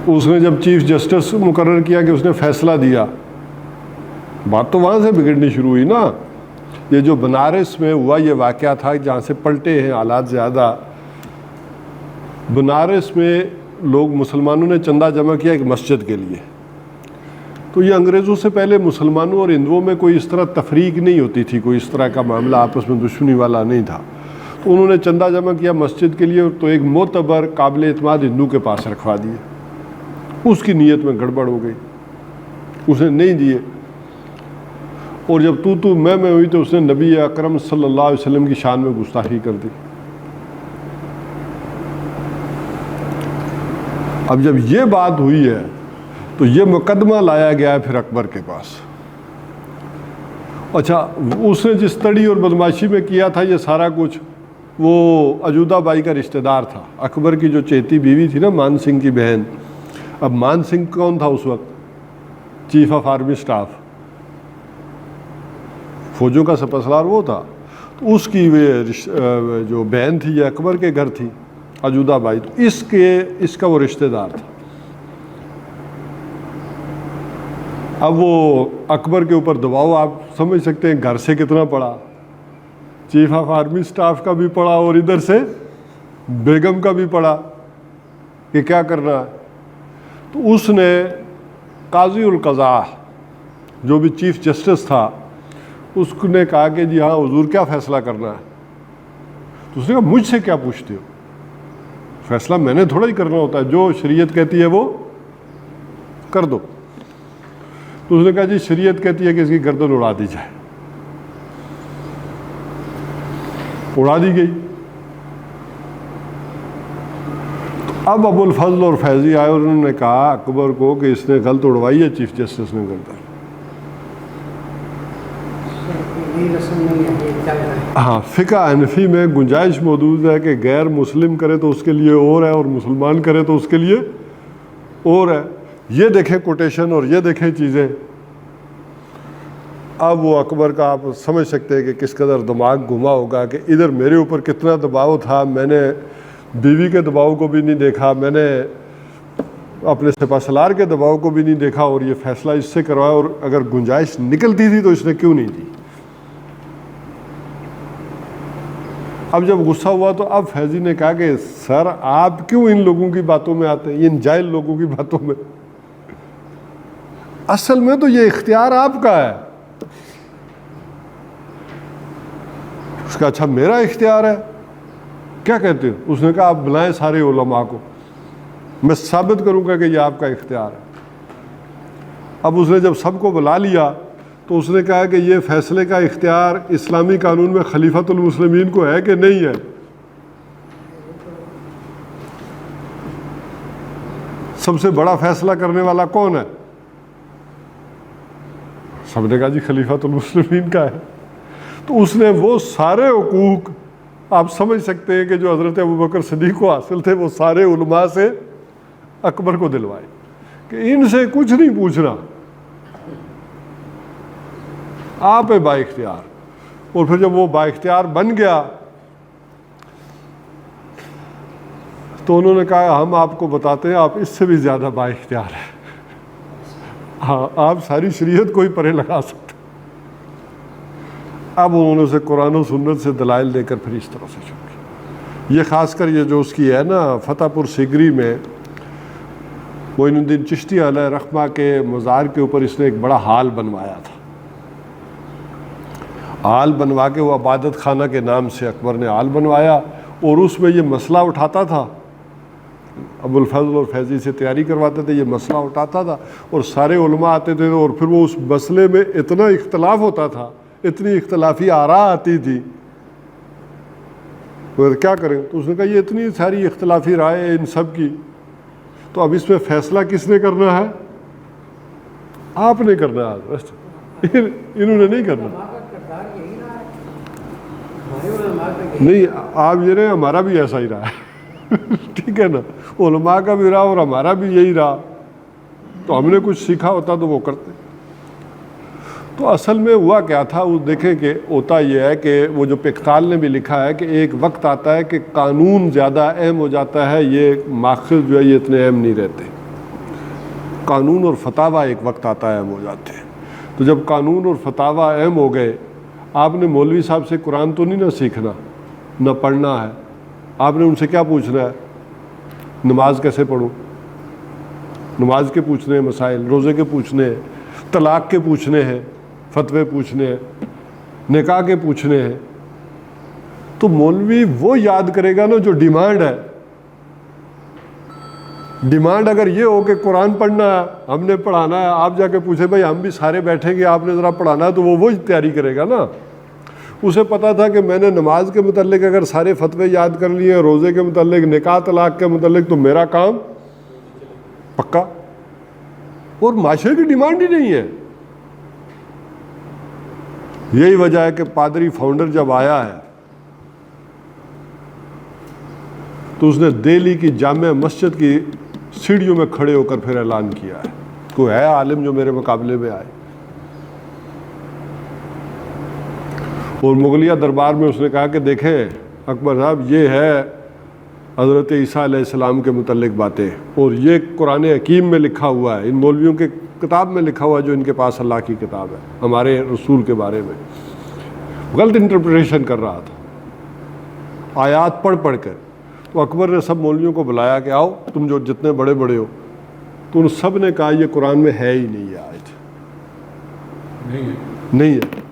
اس نے جب چیف جسٹس مقرر کیا کہ اس نے فیصلہ دیا، بات تو وہاں سے بگڑنی شروع ہوئی نا۔ یہ جو بنارس میں ہوا یہ واقعہ تھا جہاں سے پلٹے ہیں حالات زیادہ۔ بنارس میں لوگ، مسلمانوں نے چندہ جمع کیا ایک مسجد کے لیے، تو یہ انگریزوں سے پہلے مسلمانوں اور ہندوؤں میں کوئی اس طرح تفریق نہیں ہوتی تھی، کوئی اس طرح کا معاملہ آپس میں دشمنی والا نہیں تھا۔ تو انہوں نے چندہ جمع کیا مسجد کے لیے، تو ایک معتبر قابل اعتماد ہندو کے پاس رکھوا دیے۔ اس کی نیت میں گڑبڑ ہو گئی، اس نے نہیں دیے، اور جب تو میں ہوئی تو اس نے نبی اکرم صلی اللہ علیہ وسلم کی شان میں گستاخی کر دی۔ اب جب یہ بات ہوئی ہے تو یہ مقدمہ لایا گیا ہے پھر اکبر کے پاس۔ اچھا، اس نے جس تڑی اور بدماشی میں کیا تھا یہ سارا کچھ، وہ اجودہ بائی کا رشتہ دار تھا، اکبر کی جو چیتی بیوی تھی نا، مان سنگھ کی بہن۔ اب مان سنگھ کون تھا اس وقت؟ چیف آف آرمی سٹاف، فوجوں کا سپہ سالار وہ تھا۔ تو اس کی جو بہن تھی یہ اکبر کے گھر تھی، اجودہ بائی، تو اس کا وہ رشتہ دار تھا۔ اب وہ اکبر کے اوپر دباؤ آپ سمجھ سکتے ہیں گھر سے کتنا پڑا، چیف آف آرمی سٹاف کا بھی پڑا اور ادھر سے بیگم کا بھی پڑا کہ کیا کرنا ہے۔ تو اس نے قاضی القضاء جو بھی چیف جسٹس تھا اس نے کہا کہ جی ہاں حضور کیا فیصلہ کرنا ہے؟ تو اس نے کہا مجھ سے کیا پوچھتے ہو، فیصلہ میں نے تھوڑا ہی کرنا ہوتا ہے، جو شریعت کہتی ہے وہ کر دو۔ تو اس نے کہا جی شریعت کہتی ہے کہ اس کی گردن اڑا دی جائے، اڑا دی گئی۔ اب ابو الفضل اور فیضی آئے اور انہوں نے کہا اکبر کو کہ اس نے غلط اڑوائی ہے، چیف جسٹس نے گردن۔ ہاں، فقہ حنفی میں گنجائش موجود ہے کہ غیر مسلم کرے تو اس کے لیے اور ہے، اور مسلمان کرے تو اس کے لیے اور ہے۔ یہ دیکھیں کوٹیشن اور یہ دیکھیں چیزیں۔ اب وہ اکبر کا آپ سمجھ سکتے ہیں کہ کس قدر دماغ گھما ہوگا کہ ادھر میرے اوپر کتنا دباؤ تھا، میں نے بیوی کے دباؤ کو بھی نہیں دیکھا، میں نے اپنے سپہ سالار کے دباؤ کو بھی نہیں دیکھا، اور یہ فیصلہ اس سے کروایا، اور اگر گنجائش نکلتی تھی تو اس نے کیوں نہیں دی۔ اب جب غصہ ہوا تو اب فیضی نے کہا کہ سر آپ کیوں ان لوگوں کی باتوں میں آتے ہیں، ان جاہل لوگوں کی باتوں میں؟ اصل میں تو یہ اختیار آپ کا ہے۔ اس کا اچھا میرا اختیار ہے، کیا کہتے ہو؟ اس نے کہا آپ بلائیں سارے علماء کو، میں ثابت کروں گا کہ یہ آپ کا اختیار ہے۔ اب اس نے جب سب کو بلا لیا تو اس نے کہا کہ یہ فیصلے کا اختیار اسلامی قانون میں خلیفۃ المسلمین کو ہے کہ نہیں ہے؟ سب سے بڑا فیصلہ کرنے والا کون ہے؟ سب نے کہا جی خلیفۃ المسلمین کا ہے۔ تو اس نے وہ سارے حقوق آپ سمجھ سکتے ہیں کہ جو حضرت ابوبکر صدیق کو حاصل تھے وہ سارے علماء سے اکبر کو دلوائے کہ ان سے کچھ نہیں پوچھنا، آپ ہے با اختیار۔ اور پھر جب وہ بااختیار بن گیا تو انہوں نے کہا ہم آپ کو بتاتے ہیں آپ اس سے بھی زیادہ بااختیار ہیں، ہاں آپ ساری شریعت کو ہی پرے لگا سکتے۔ اب انہوں نے اسے قرآن و سنت سے دلائل دے کر پھر اس طرح سے شروع کی۔ یہ خاص کر یہ جو اس کی ہے نا فتح پور سیگری میں معین الدین چشتی علیہ رحمہ کے مزار کے اوپر اس نے ایک بڑا ہال بنوایا تھا۔ ہال بنوا کے وہ عبادت خانہ کے نام سے اکبر نے ہال بنوایا، اور اس میں یہ مسئلہ اٹھاتا تھا، ابو الفضل اور فیضی سے تیاری کرواتے تھے، یہ مسئلہ اٹھاتا تھا اور سارے علماء آتے تھے، اور پھر وہ اس مسئلے میں اتنا اختلاف ہوتا تھا، اتنی اختلافی آراء آتی تھی، وہ کیا کریں؟ تو اس نے کہا یہ اتنی ساری اختلافی رائے ان سب کی، تو اب اس میں فیصلہ کس نے کرنا ہے؟ آپ نے کرنا ہے، انہوں نے نہیں کرنا۔ نہیں آپ یہ رہے ہمارا بھی ایسا ہی رہا ہے ٹھیک ہے نا، علماء کا بھی رہا اور ہمارا بھی یہی رہا، تو ہم نے کچھ سیکھا ہوتا تو وہ کرتے۔ تو اصل میں ہوا کیا تھا، وہ دیکھیں کہ ہوتا یہ ہے کہ وہ جو پکتال نے بھی لکھا ہے کہ ایک وقت آتا ہے کہ قانون زیادہ اہم ہو جاتا ہے، یہ ماخذ جو ہے یہ اتنے اہم نہیں رہتے، قانون اور فتاویٰ ایک وقت آتا ہے اہم ہو جاتے ہیں۔ تو جب قانون اور فتاویٰ اہم ہو گئے، آپ نے مولوی صاحب سے قرآن تو نہیں نہ سیکھنا نہ پڑھنا ہے، آپ نے ان سے کیا پوچھنا ہے؟ نماز کیسے پڑھوں؟ نماز کے پوچھنے ہیں مسائل، روزے کے پوچھنے ہیں، طلاق کے پوچھنے ہیں، فتوے پوچھنے ہیں، نکاح کے پوچھنے ہیں۔ تو مولوی وہ یاد کرے گا نا جو ڈیمانڈ ہے۔ ڈیمانڈ اگر یہ ہو کہ قرآن پڑھنا ہے، ہم نے پڑھانا ہے، آپ جا کے پوچھے بھائی ہم بھی سارے بیٹھیں گے آپ نے ذرا پڑھانا ہے، تو وہ وہی تیاری کرے گا نا۔ اسے پتا تھا کہ میں نے نماز کے متعلق اگر سارے فتوے یاد کر لیے، روزے کے متعلق، نکاح طلاق کے متعلق، تو میرا کام پکا، اور معاشرے کی ڈیمانڈ ہی نہیں ہے۔ یہی وجہ ہے کہ پادری فاؤنڈر جب آیا ہے تو اس نے دہلی کی جامع مسجد کی سیڑھیوں میں کھڑے ہو کر پھر اعلان کیا ہے، کوئی ہے عالم جو میرے مقابلے میں آئے؟ اور مغلیہ دربار میں اس نے کہا کہ دیکھیں اکبر صاحب، یہ ہے حضرت عیسیٰ علیہ السلام کے متعلق باتیں، اور یہ قرآن حکیم میں لکھا ہوا ہے، ان مولویوں کے کتاب میں لکھا ہوا ہے جو ان کے پاس اللہ کی کتاب ہے، ہمارے رسول کے بارے میں غلط انٹرپریٹیشن کر رہا تھا آیات پڑھ پڑھ کر۔ تو اکبر نے سب مولویوں کو بلایا کہ آؤ تم جو جتنے بڑے بڑے ہو، تو ان سب نے کہا یہ قرآن میں ہے ہی نہیں، یہ آیت نہیں ہے۔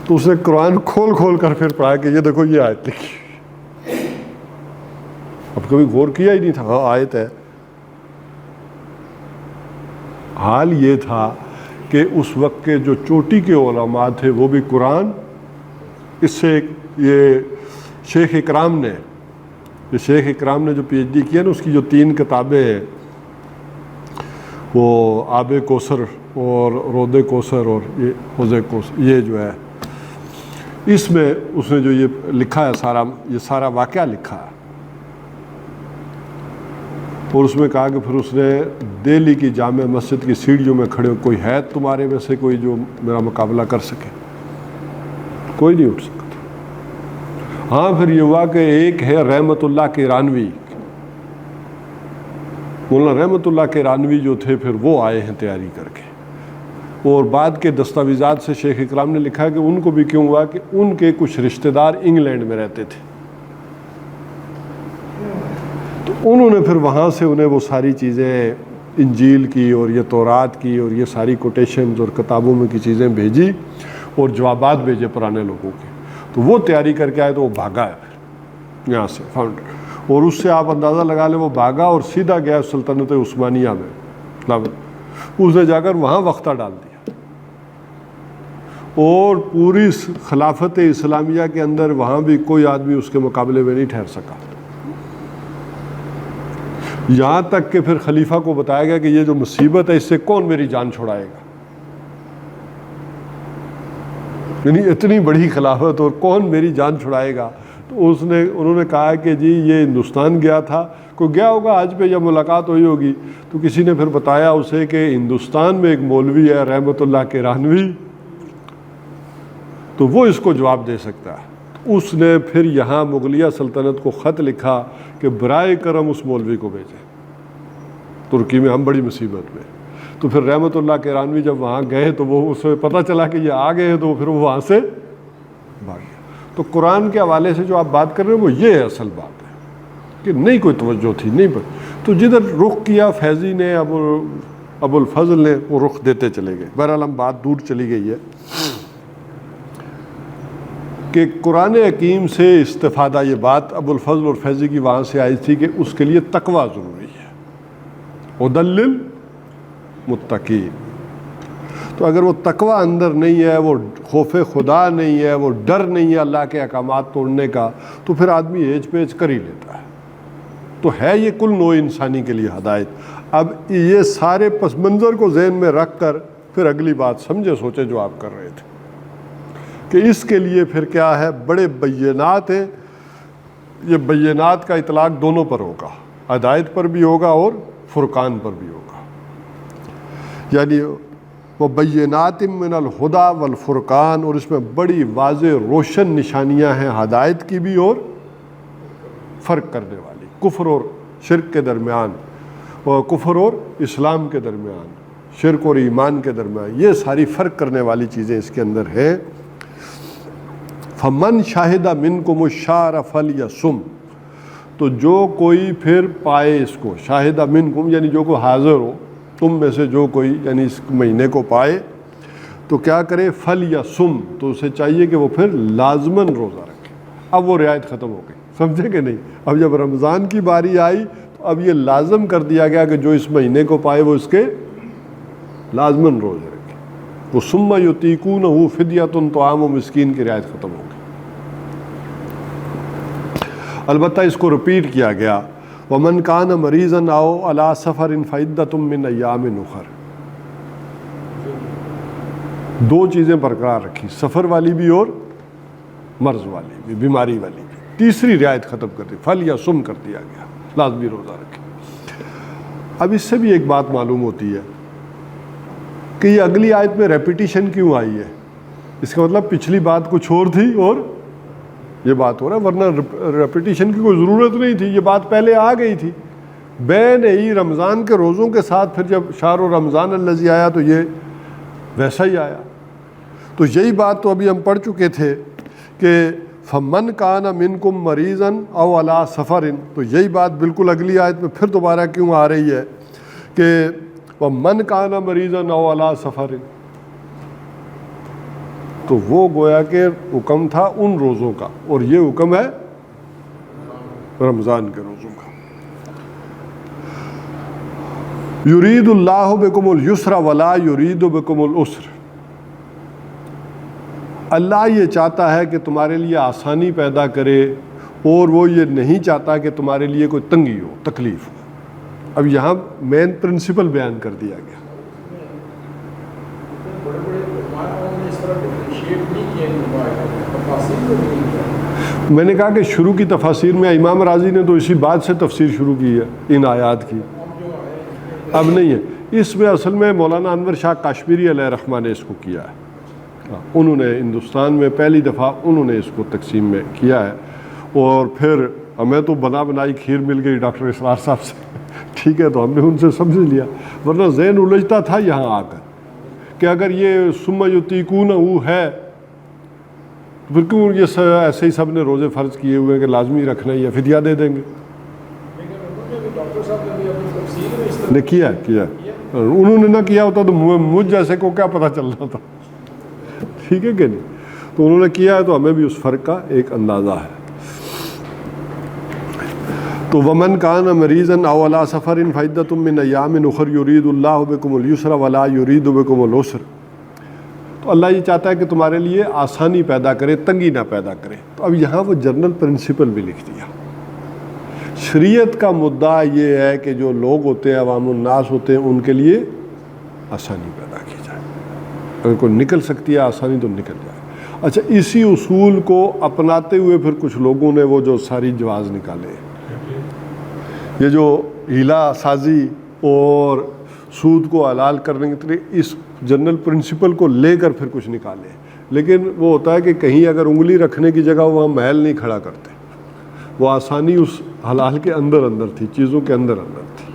تو اس نے قرآن کھول کھول کر پھر پڑھا کہ یہ دیکھو یہ آیت لکھی، اب کبھی غور کیا ہی نہیں تھا، ہاں آیت ہے۔ حال یہ تھا کہ اس وقت کے جو چوٹی کے علماء تھے وہ بھی قرآن، اس سے یہ شیخ اکرام نے جو پی ایچ ڈی کیا نا، اس کی جو 3 کتابیں ہیں، وہ آب کوثر اور رود کوثر اور یہ حوض کوثر، یہ جو ہے اس میں اس نے جو یہ لکھا ہے یہ سارا واقعہ لکھا ہے، اور اس میں کہا کہ پھر اس نے دہلی کی جامع مسجد کی سیڑھیوں میں کھڑے ہو، کوئی ہے تمہارے میں سے کوئی جو میرا مقابلہ کر سکے؟ کوئی نہیں اٹھ سکتا۔ ہاں پھر یہ ہوا کہ ایک ہے رحمت اللہ کیرانوی، مولانا رحمت اللہ کیرانوی جو تھے پھر وہ آئے ہیں تیاری کر کے، اور بعد کے دستاویزات سے شیخ اکرام نے لکھا ہے کہ ان کو بھی کیوں ہوا کہ ان کے کچھ رشتہ دار انگلینڈ میں رہتے تھے، تو انہوں نے پھر وہاں سے انہیں وہ ساری چیزیں انجیل کی اور یہ تورات کی اور یہ ساری کوٹیشنز اور کتابوں میں کی چیزیں بھیجی اور جوابات بھیجے پرانے لوگوں کے، تو وہ تیاری کر کے آئے، تو وہ بھاگا ہے پھر یہاں سے فاؤنڈر، اور اس سے آپ اندازہ لگا لیں وہ بھاگا اور سیدھا گیا سلطنت عثمانیہ میں، اس نے جا کر وہاں وقتہ ڈال دیا، اور پوری خلافت اسلامیہ کے اندر وہاں بھی کوئی آدمی اس کے مقابلے میں نہیں ٹھہر سکا، یہاں تک کہ پھر خلیفہ کو بتایا گیا کہ یہ جو مصیبت ہے اس سے کون میری جان چھڑائے گا، یعنی اتنی بڑی خلافت اور کون میری جان چھڑائے گا۔ تو انہوں نے کہا کہ جی یہ ہندوستان گیا تھا، کوئی گیا ہوگا آج پہ جب ملاقات ہوئی ہوگی، تو کسی نے پھر بتایا اسے کہ ہندوستان میں ایک مولوی ہے رحمت اللہ کیرانوی، تو وہ اس کو جواب دے سکتا ہے۔ اس نے پھر یہاں مغلیہ سلطنت کو خط لکھا کہ برائے کرم اس مولوی کو بھیجیں، ترکی میں ہم بڑی مصیبت میں۔ تو پھر رحمت اللہ کرانوی جب وہاں گئے تو وہ اسے پتہ چلا کہ یہ آ گئے ہیں، تو پھر وہ وہاں سے بھاگ گیا۔ تو قرآن کے حوالے سے جو آپ بات کر رہے ہیں وہ یہ ہے اصل بات ہے کہ نہیں کوئی توجہ تھی، نہیں تو جدھر رخ کیا فیضی نے، ابو الفضل نے، وہ رخ دیتے چلے گئے۔ بہرحال ہم بات دور چلی گئی ہے کہ قرآن حکیم سے استفادہ، یہ بات ابو الفضل اور فیضی کی وہاں سے آئی تھی کہ اس کے لیے تقوی ضروری ہے، ہدی للمتقین۔ تو اگر وہ تقوی اندر نہیں ہے، وہ خوف خدا نہیں ہے، وہ ڈر نہیں ہے اللہ کے احکامات توڑنے کا، تو پھر آدمی ہیج پیچ کر ہی لیتا ہے۔ تو ہے یہ کل نوع انسانی کے لیے ہدایت۔ اب یہ سارے پس منظر کو ذہن میں رکھ کر پھر اگلی بات سمجھے سوچے جو آپ کر رہے تھے کہ اس کے لیے پھر کیا ہے، بڑے بینات ہیں۔ یہ بینات کا اطلاق دونوں پر ہوگا، ہدایت پر بھی ہوگا اور فرقان پر بھی ہوگا، یعنی وہ بینات من الہدی والفرقان، اور اس میں بڑی واضح روشن نشانیاں ہیں ہدایت کی بھی اور فرق کرنے والی، کفر اور شرک کے درمیان، اور کفر اور اسلام کے درمیان، شرک اور ایمان کے درمیان، یہ ساری فرق کرنے والی چیزیں اس کے اندر ہیں۔ فمن شاہد منکم الشہر فلیصم، تو جو کوئی پھر پائے اس کو، شاہد منکم یعنی جو کوئی حاضر ہو تم میں سے، جو کوئی یعنی اس مہینے کو پائے تو کیا کرے، فلیصم، تو اسے چاہیے کہ وہ پھر لازماً روزہ رکھے۔ اب وہ رعایت ختم ہو گئی، سمجھے کہ نہیں؟ اب جب رمضان کی باری آئی تو اب یہ لازم کر دیا گیا کہ جو اس مہینے کو پائے وہ اس کے لازماً روزے رکھے۔ وہ ثم یطیقونہ فدیۃ طعام مسکین کی رعایت ختم ہو گئی۔ البتہ اس کو رپیٹ کیا گیا، ومن کان مریضا او علی سفر فعدۃ من ایام اخر، دو چیزیں برقرار رکھی، سفر والی بھی اور مرض والی بھی، بیماری والی بھی۔ تیسری رعایت ختم کر دی، فلیصم کر دیا گیا، لازمی روزہ رکھے۔ اب اس سے بھی ایک بات معلوم ہوتی ہے کہ یہ اگلی آیت میں ریپیٹیشن کیوں آئی ہے۔ اس کا مطلب پچھلی بات کچھ اور تھی اور یہ بات ہو رہا ہے، ورنہ ریپیٹیشن کی کوئی ضرورت نہیں تھی، یہ بات پہلے آ گئی تھی۔ بین ہی رمضان کے روزوں کے ساتھ پھر جب شہر رمضان الذی آیا تو یہ ویسا ہی آیا۔ تو یہی بات تو ابھی ہم پڑھ چکے تھے کہ فمن کان منکم مریضا او علی سفر، تو یہی بات بالکل اگلی آیت میں پھر دوبارہ کیوں آ رہی ہے کہ ومن کان مریضا او علی سفر، تو وہ گویا کہ حکم تھا ان روزوں کا، اور یہ حکم ہے رمضان کے روزوں کا۔ یرید اللہ بکم الیسر ولا یرید بکم العسر، اللہ یہ چاہتا ہے کہ تمہارے لیے آسانی پیدا کرے، اور وہ یہ نہیں چاہتا کہ تمہارے لیے کوئی تنگی ہو، تکلیف ہو۔ اب یہاں مین پرنسپل بیان کر دیا گیا۔ بڑے بڑے علماء نے اس طرح ڈفرینشیٹ نہیں کیا، تفاصیل کو نہیں کیا۔ میں نے کہا کہ شروع کی تفاسیر میں امام راضی نے تو اسی بات سے تفسیر شروع کی ہے ان آیات کی، اب نہیں ہے۔ اس میں اصل میں مولانا انور شاہ کاشمیری علیہ رحمہ نے اس کو کیا ہے، انہوں نے ہندوستان میں پہلی دفعہ انہوں نے اس کو تقسیم میں کیا ہے، اور پھر ہمیں تو بنا بنائی کھیر مل گئی ڈاکٹر اسرار صاحب سے، ٹھیک ہے، تو ہم نے ان سے سمجھ لیا، ورنہ ذہن الجھتا تھا یہاں آ کر کہ اگر یہ ثم یطیقونہ ہے تو پھر کیوں یہ ایسے ہی سب نے روزے فرض کیے ہوئے کہ لازمی رکھنا ہی ہے، فدیہ دے دیں گے۔ ڈاکٹر صاحب نے بھی اپنی تفصیل میں اس طرح نے کیا انہوں نے نہ کیا ہوتا تو مجھ جیسے کو کیا پتہ چل رہا تھا، ٹھیک ہے کہ نہیں؟ تو انہوں نے کیا ہے تو ہمیں بھی اس فرق کا ایک اندازہ ہے۔ تو ومن کان مریضا او علی سفر فعدۃ من ایام اخر یرید اللہ بکم الیسر ولا یرید بکم العسر، تو اللہ یہ چاہتا ہے کہ تمہارے لیے آسانی پیدا کرے، تنگی نہ پیدا کرے۔ تو اب یہاں وہ جنرل پرنسپل بھی لکھ دیا۔ شریعت کا مدعا یہ ہے کہ جو لوگ ہوتے ہیں، عوام الناس ہوتے ہیں، ان کے لیے آسانی پیدا کی جائے، اگر کوئی نکل سکتی ہے آسانی تو نکل جائے۔ اچھا، اسی اصول کو اپناتے ہوئے پھر کچھ لوگوں نے وہ جو ساری جواز نکالے، یہ جو ہیلا سازی اور سود کو حلال کرنے کے لیے اس جنرل پرنسپل کو لے کر پھر کچھ نکالے، لیکن وہ ہوتا ہے کہ کہیں اگر انگلی رکھنے کی جگہ وہاں محل نہیں کھڑا کرتے. وہ آسانی اس حلال کے اندر اندر تھی, چیزوں کے اندر اندر تھی.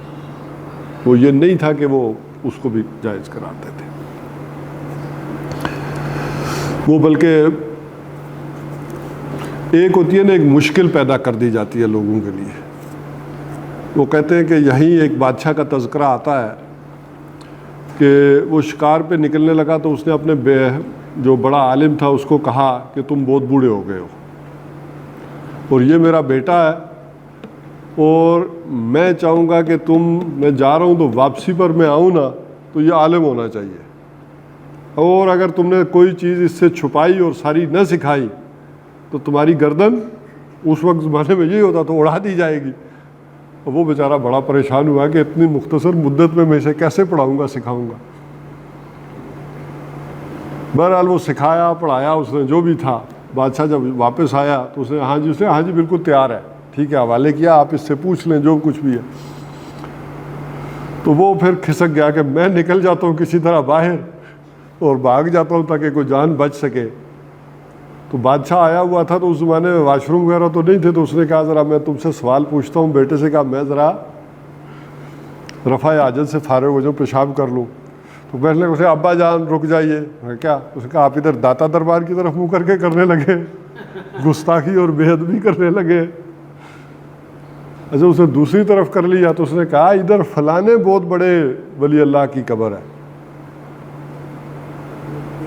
وہ یہ نہیں تھا کہ وہ اس کو بھی جائز کراتے تھے. وہ بلکہ ایک ہوتی ہے نا, ایک مشکل پیدا کر دی جاتی ہے لوگوں کے لیے. وہ کہتے ہیں کہ یہیں ایک بادشاہ کا تذکرہ آتا ہے کہ وہ شکار پہ نکلنے لگا تو اس نے اپنے جو بڑا عالم تھا اس کو کہا کہ تم بہت بوڑھے ہو گئے ہو اور یہ میرا بیٹا ہے, اور میں چاہوں گا کہ میں جا رہا ہوں تو واپسی پر میں آؤں نا تو یہ عالم ہونا چاہیے, اور اگر تم نے کوئی چیز اس سے چھپائی اور ساری نہ سکھائی تو تمہاری گردن اس وقت زمانے میں یہی ہوتا تو اڑا دی جائے گی. اور وہ بیچارہ بڑا پریشان ہوا کہ اتنی مختصر مدت میں اسے کیسے پڑھاؤں گا, سکھاؤں گا. بہرحال وہ سکھایا پڑھایا اس نے جو بھی تھا. بادشاہ جب واپس آیا تو اس نے ہاں جی بالکل تیار ہے, ٹھیک ہے, حوالے کیا, آپ اس سے پوچھ لیں جو کچھ بھی ہے. تو وہ پھر کھسک گیا کہ میں نکل جاتا ہوں کسی طرح باہر اور بھاگ جاتا ہوں تاکہ کوئی جان بچ سکے. تو بادشاہ آیا ہوا تھا تو اس زمانے میں واش روم وغیرہ تو نہیں تھے, تو اس نے کہا ذرا میں تم سے سوال پوچھتا ہوں. بیٹے سے کہا میں ذرا رفع حاجت سے فارغ ہو جاؤں, پیشاب کر لوں. تو پہلے اسے ابا جان رک جائیے. کیا اس نے کہا آپ ادھر داتا دربار کی طرف منہ کر کے کرنے لگے, گستاخی اور بے ادبی کرنے لگے. اچھا اس نے دوسری طرف کر لیا تو اس نے کہا ادھر فلانے بہت بڑے ولی اللہ کی قبر ہے.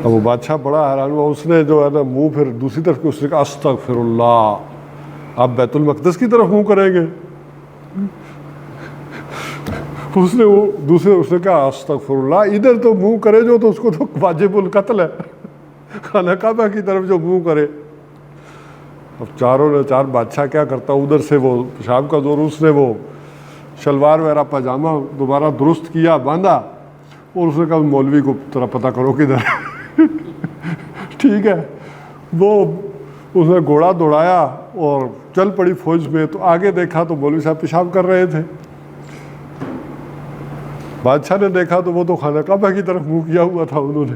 اب وہ بادشاہ بڑا حیران ہوا. اس نے جو ہے نا منہ پھر دوسری طرف اس نے کہا استغفر اللہ, آپ بیت المقدس کی طرف منہ کریں گے. اس نے کہا استغفر اللہ, ادھر تو منہ کرے جو تو اس کو تو واجب القتل ہے, خانہ کعبہ کی طرف جو منہ کرے. اب چار بادشاہ کیا کرتا, ادھر سے وہ پیشاب کا زور, اس نے وہ شلوار وغیرہ پاجامہ دوبارہ درست کیا, باندھا, اور اس نے کہا مولوی کو ذرا پتہ کرو کدھر. ٹھیک ہے, وہ اس نے گھوڑا دوڑایا اور چل پڑی فوج میں. تو آگے دیکھا تو مولوی صاحب پیشاب کر رہے تھے. بادشاہ نے دیکھا تو وہ تو خانہ کعبہ کی طرف منہ کیا ہوا تھا انہوں نے.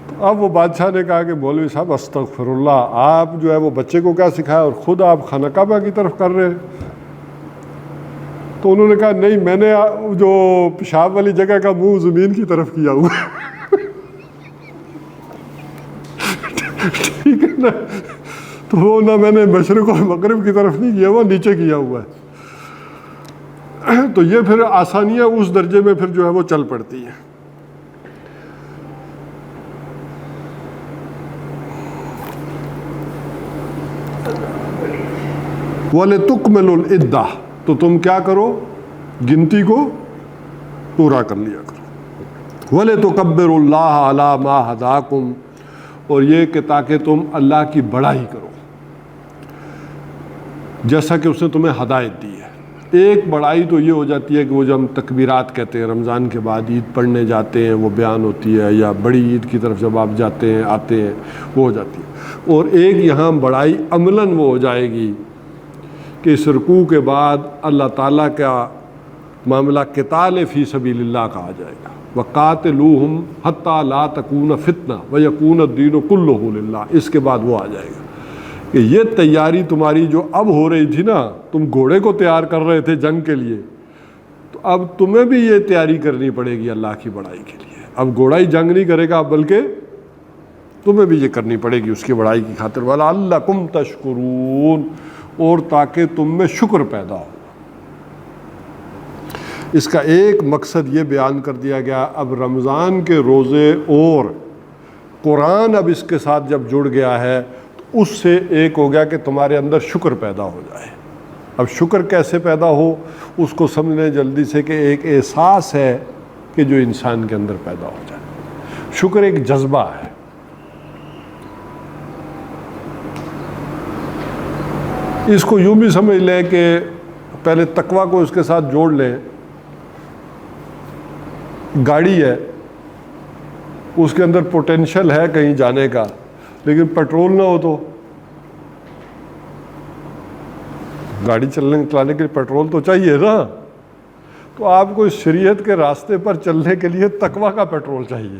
تو اب وہ بادشاہ نے کہا کہ مولوی صاحب استغفر اللہ, آپ جو ہے وہ بچے کو کیا سکھایا اور خود آپ خانہ کعبہ کی طرف کر رہے ہیں. تو انہوں نے کہا نہیں, میں نے جو پیشاب والی جگہ کا منہ زمین کی طرف کیا ہوا. ٹھیک ہے نا, تو وہ نہ میں نے مشرق اور مغرب کی طرف نہیں کیا ہوا, نیچے کیا ہوا ہے. تو یہ پھر آسانیاں اس درجے میں پھر جو ہے وہ چل پڑتی ہیں. وَلِتُكْمِلُوا الْعِدَّةَ, تو تم کیا کرو, گنتی کو پورا کر لیا کرو. وَلِتُكَبِّرُوا اللَّهَ عَلَى مَا هَدَاكُمْ, اور یہ کہ تاکہ تم اللہ کی بڑائی کرو جیسا کہ اس نے تمہیں ہدایت دی ہے. ایک بڑائی تو یہ ہو جاتی ہے کہ وہ جو ہم تکبیرات کہتے ہیں رمضان کے بعد عید پڑھنے جاتے ہیں, وہ بیان ہوتی ہے, یا بڑی عید کی طرف جب آپ جاتے ہیں آتے ہیں وہ ہو جاتی ہے. اور ایک یہاں بڑائی عملاً وہ ہو جائے گی کہ اس رکوع کے بعد اللہ تعالیٰ کا معاملہ قتال فی سبیل اللہ کا آ جائے گا. وَقَاتِلُوهُمْ حَتَّى لَا تَكُونَ فِتْنَةٌ وَيَكُونَ الدِّينُ كُلُّهُ لِلَّهِ. اس کے بعد وہ آ جائے گا کہ یہ تیاری تمہاری جو اب ہو رہی تھی نا, تم گھوڑے کو تیار کر رہے تھے جنگ کے لیے, تو اب تمہیں بھی یہ تیاری کرنی پڑے گی اللہ کی بڑائی کے لیے. اب گھوڑا ہی جنگ نہیں کرے گا بلکہ تمہیں بھی یہ کرنی پڑے گی اس کی بڑائی کی خاطر. وَلَعَلَّكُمْ تَشْكُرُونَ, اور تاکہ تم میں شکر پیدا ہو. اس کا ایک مقصد یہ بیان کر دیا گیا. اب رمضان کے روزے اور قرآن اب اس کے ساتھ جب جڑ گیا ہے تو اس سے ایک ہو گیا کہ تمہارے اندر شکر پیدا ہو جائے. اب شکر کیسے پیدا ہو اس کو سمجھ لیں جلدی سے کہ ایک احساس ہے کہ جو انسان کے اندر پیدا ہو جائے. شکر ایک جذبہ ہے. اس کو یوں بھی سمجھ لیں کہ پہلے تقویٰ کو اس کے ساتھ جوڑ لیں. گاڑی ہے, اس کے اندر پوٹینشل ہے کہیں جانے کا, لیکن پیٹرول نہ ہو تو گاڑی چلانے کے لیے پیٹرول تو چاہیے نا. تو آپ کو اس شریعت کے راستے پر چلنے کے لیے تقویٰ کا پیٹرول چاہیے.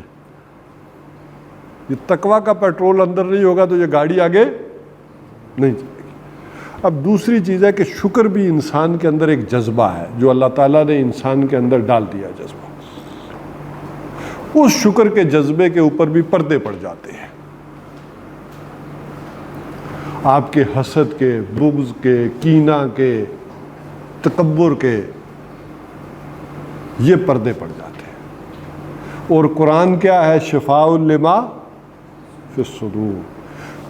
یہ تقوی کا پیٹرول اندر نہیں ہوگا تو یہ گاڑی آگے نہیں چلے گی۔ اب دوسری چیز ہے کہ شکر بھی انسان کے اندر ایک جذبہ ہے جو اللہ تعالیٰ نے انسان کے اندر ڈال دیا جذبہ، اس شکر کے جذبے کے اوپر بھی پردے پڑ جاتے ہیں، آپ کے حسد کے، بغض کے، کینہ کے، تکبر کے، یہ پردے پڑ جاتے ہیں۔ اور قرآن کیا ہے؟ شفاء لما فی الصدور،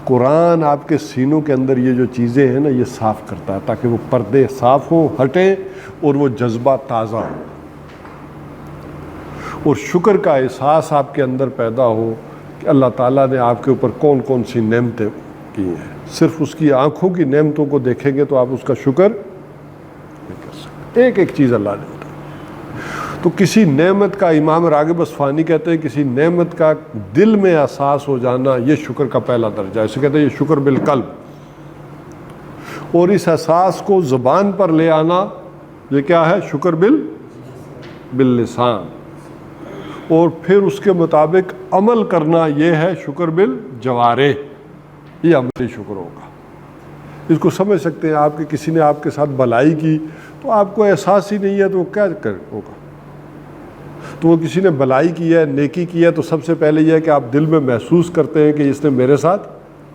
قرآن آپ کے سینوں کے اندر یہ جو چیزیں ہیں نا یہ صاف کرتا ہے تاکہ وہ پردے صاف ہوں، ہٹیں اور وہ جذبہ تازہ ہو، اور شکر کا احساس آپ کے اندر پیدا ہو کہ اللہ تعالیٰ نے آپ کے اوپر کون کون سی نعمتیں کی ہیں۔ صرف اس کی آنکھوں کی نعمتوں کو دیکھیں گے تو آپ اس کا شکر نہیں کر سکتے، ایک ایک چیز اللہ نے بتائی۔ تو کسی نعمت کا، امام راغب اصفہانی کہتے ہیں کسی نعمت کا دل میں احساس ہو جانا یہ شکر کا پہلا درجہ ہے، اسے کہتے ہیں یہ شکر بالقلب، اور اس احساس کو زبان پر لے آنا یہ کیا ہے؟ شکر باللسان، اور پھر اس کے مطابق عمل کرنا یہ ہے شکر بالجوارح، یہ عملی شکر ہوگا۔ اس کو سمجھ سکتے ہیں آپ کہ کسی نے آپ کے ساتھ بھلائی کی تو آپ کو احساس ہی نہیں ہے تو وہ کیا ہوگا؟ تو وہ کسی نے بھلائی کی ہے، نیکی کی ہے، تو سب سے پہلے یہ ہے کہ آپ دل میں محسوس کرتے ہیں کہ اس نے میرے ساتھ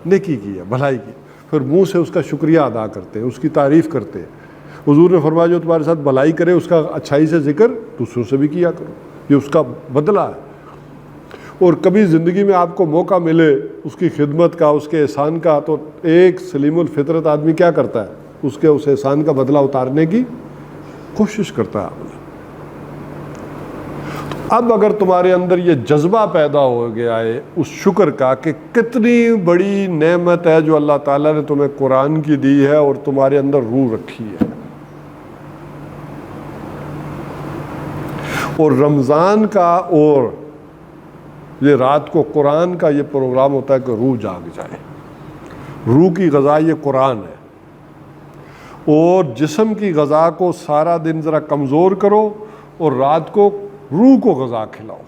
نیکی کی ہے، بھلائی کی، پھر منہ سے اس کا شکریہ ادا کرتے ہیں، اس کی تعریف کرتے ہیں۔ حضور نے فرمایا جو تمہارے ساتھ بھلائی کرے اس کا اچھائی سے ذکر دوسروں سے بھی کیا کرو، یہ اس کا بدلہ ہے۔ اور کبھی زندگی میں آپ کو موقع ملے اس کی خدمت کا، اس کے احسان کا، تو ایک سلیم الفطرت آدمی کیا کرتا ہے؟ اس احسان کا بدلہ اتارنے کی کوشش کرتا ہے۔ اب اگر تمہارے اندر یہ جذبہ پیدا ہو گیا ہے اس شکر کا کہ کتنی بڑی نعمت ہے جو اللہ تعالیٰ نے تمہیں قرآن کی دی ہے اور تمہارے اندر روح رکھی ہے، اور رمضان کا اور یہ رات کو قرآن کا یہ پروگرام ہوتا ہے کہ روح جاگ جائے، روح کی غذا یہ قرآن ہے، اور جسم کی غذا کو سارا دن ذرا کمزور کرو اور رات کو روح کو غذا کھلاؤ،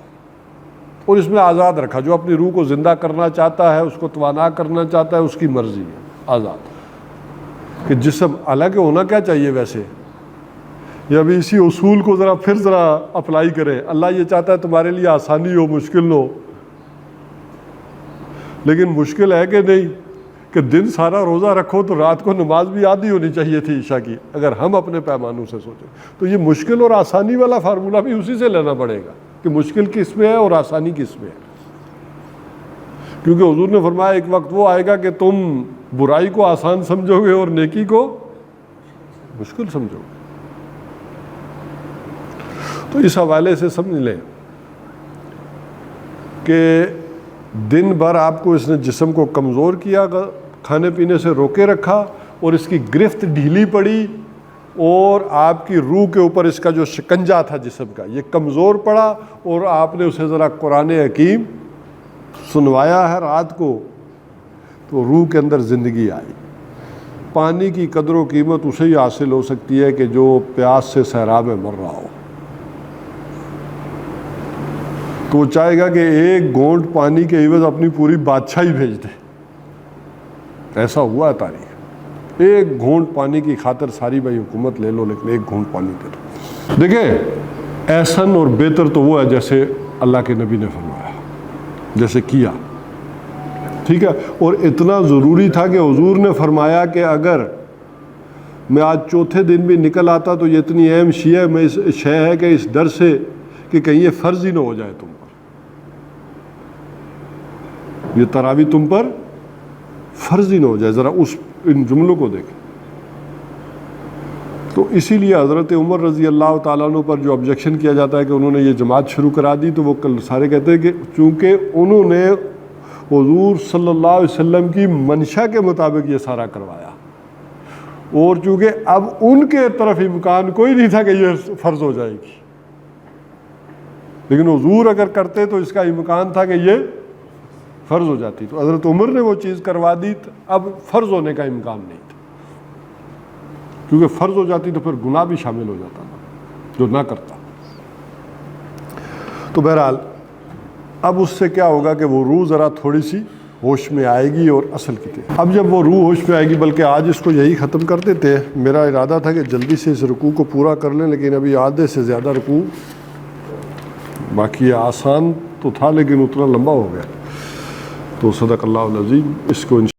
اور اس میں آزاد رکھا، جو اپنی روح کو زندہ کرنا چاہتا ہے، اس کو توانا کرنا چاہتا ہے، اس کی مرضی ہے، آزاد۔ کہ جسم الگ ہونا کیا چاہیے ویسے، یا ابھی اسی اصول کو ذرا اپلائی کریں۔ اللہ یہ چاہتا ہے تمہارے لیے آسانی ہو، مشکل نہ ہو، لیکن مشکل ہے کہ نہیں کہ دن سارا روزہ رکھو تو رات کو نماز بھی آدھی ہونی چاہیے تھی عشاء کی، اگر ہم اپنے پیمانوں سے سوچیں تو یہ مشکل اور آسانی والا فارمولہ بھی اسی سے لینا پڑے گا کہ مشکل کس میں ہے اور آسانی کس میں ہے، کیونکہ حضور نے فرمایا ایک وقت وہ آئے گا کہ تم برائی کو آسان سمجھو گے اور نیکی کو مشکل سمجھو گے۔ تو اس حوالے سے سمجھ لیں کہ دن بھر آپ کو اس نے جسم کو کمزور کیا، کھانے پینے سے روکے رکھا، اور اس کی گرفت ڈھیلی پڑی، اور آپ کی روح کے اوپر اس کا جو شکنجہ تھا جسم کا یہ کمزور پڑا، اور آپ نے اسے ذرا قرآن حکیم سنوایا ہے رات کو، تو روح کے اندر زندگی آئی۔ پانی کی قدر و قیمت اسے ہی حاصل ہو سکتی ہے کہ جو پیاس سے صحرا میں مر رہا ہو، تو وہ چاہے گا کہ ایک گھونٹ پانی کے عوض اپنی پوری بادشاہی بھیج دے۔ ایسا ہوا ہے تاریخ، ایک گھونٹ پانی کی خاطر ساری بھائی حکومت لے لو لیکن ایک گھونٹ پانی دے دو۔ دیکھیں احسن اور بہتر تو وہ ہے جیسے اللہ کے نبی نے فرمایا، جیسے کیا، ٹھیک ہے۔ اور اتنا ضروری تھا کہ حضور نے فرمایا کہ اگر میں آج چوتھے دن بھی نکل آتا تو یہ اتنی اہم شے ہے کہ اس ڈر سے کہ کہیں یہ فرض ہی نہ ہو جائے تم پر، یہ تراویح تم پر فرض ہی نہ ہو جائے۔ ذرا ان جملوں کو دیکھیں۔ تو اسی لیے حضرت عمر رضی اللہ تعالیٰ عنہ پر جو آبجیکشن کیا جاتا ہے کہ انہوں نے یہ جماعت شروع کرا دی، تو وہ سارے کہتے ہیں کہ چونکہ انہوں نے حضور صلی اللہ علیہ وسلم کی منشا کے مطابق یہ سارا کروایا، اور چونکہ اب ان کے طرف امکان کوئی نہیں تھا کہ یہ فرض ہو جائے گی، لیکن حضور اگر کرتے تو اس کا امکان تھا کہ یہ فرض ہو جاتی، تو حضرت عمر نے وہ چیز کروا دی، اب فرض ہونے کا امکان نہیں تھا، کیونکہ فرض ہو جاتی تو پھر گناہ بھی شامل ہو جاتا نا جو نہ کرتا۔ تو بہرحال اب اس سے کیا ہوگا کہ وہ روح ذرا تھوڑی سی ہوش میں آئے گی اور اصل کی تھی. اب جب وہ روح ہوش میں آئے گی، بلکہ آج اس کو یہی ختم کر دیتے ہیں. میرا ارادہ تھا کہ جلدی سے اس رکوع کو پورا کر لیں، لیکن ابھی آدھے سے زیادہ رکوع باقی ہے. آسان تو تھا لیکن اتنا لمبا ہو گیا. تو صدق اللہ العظیم. اس کو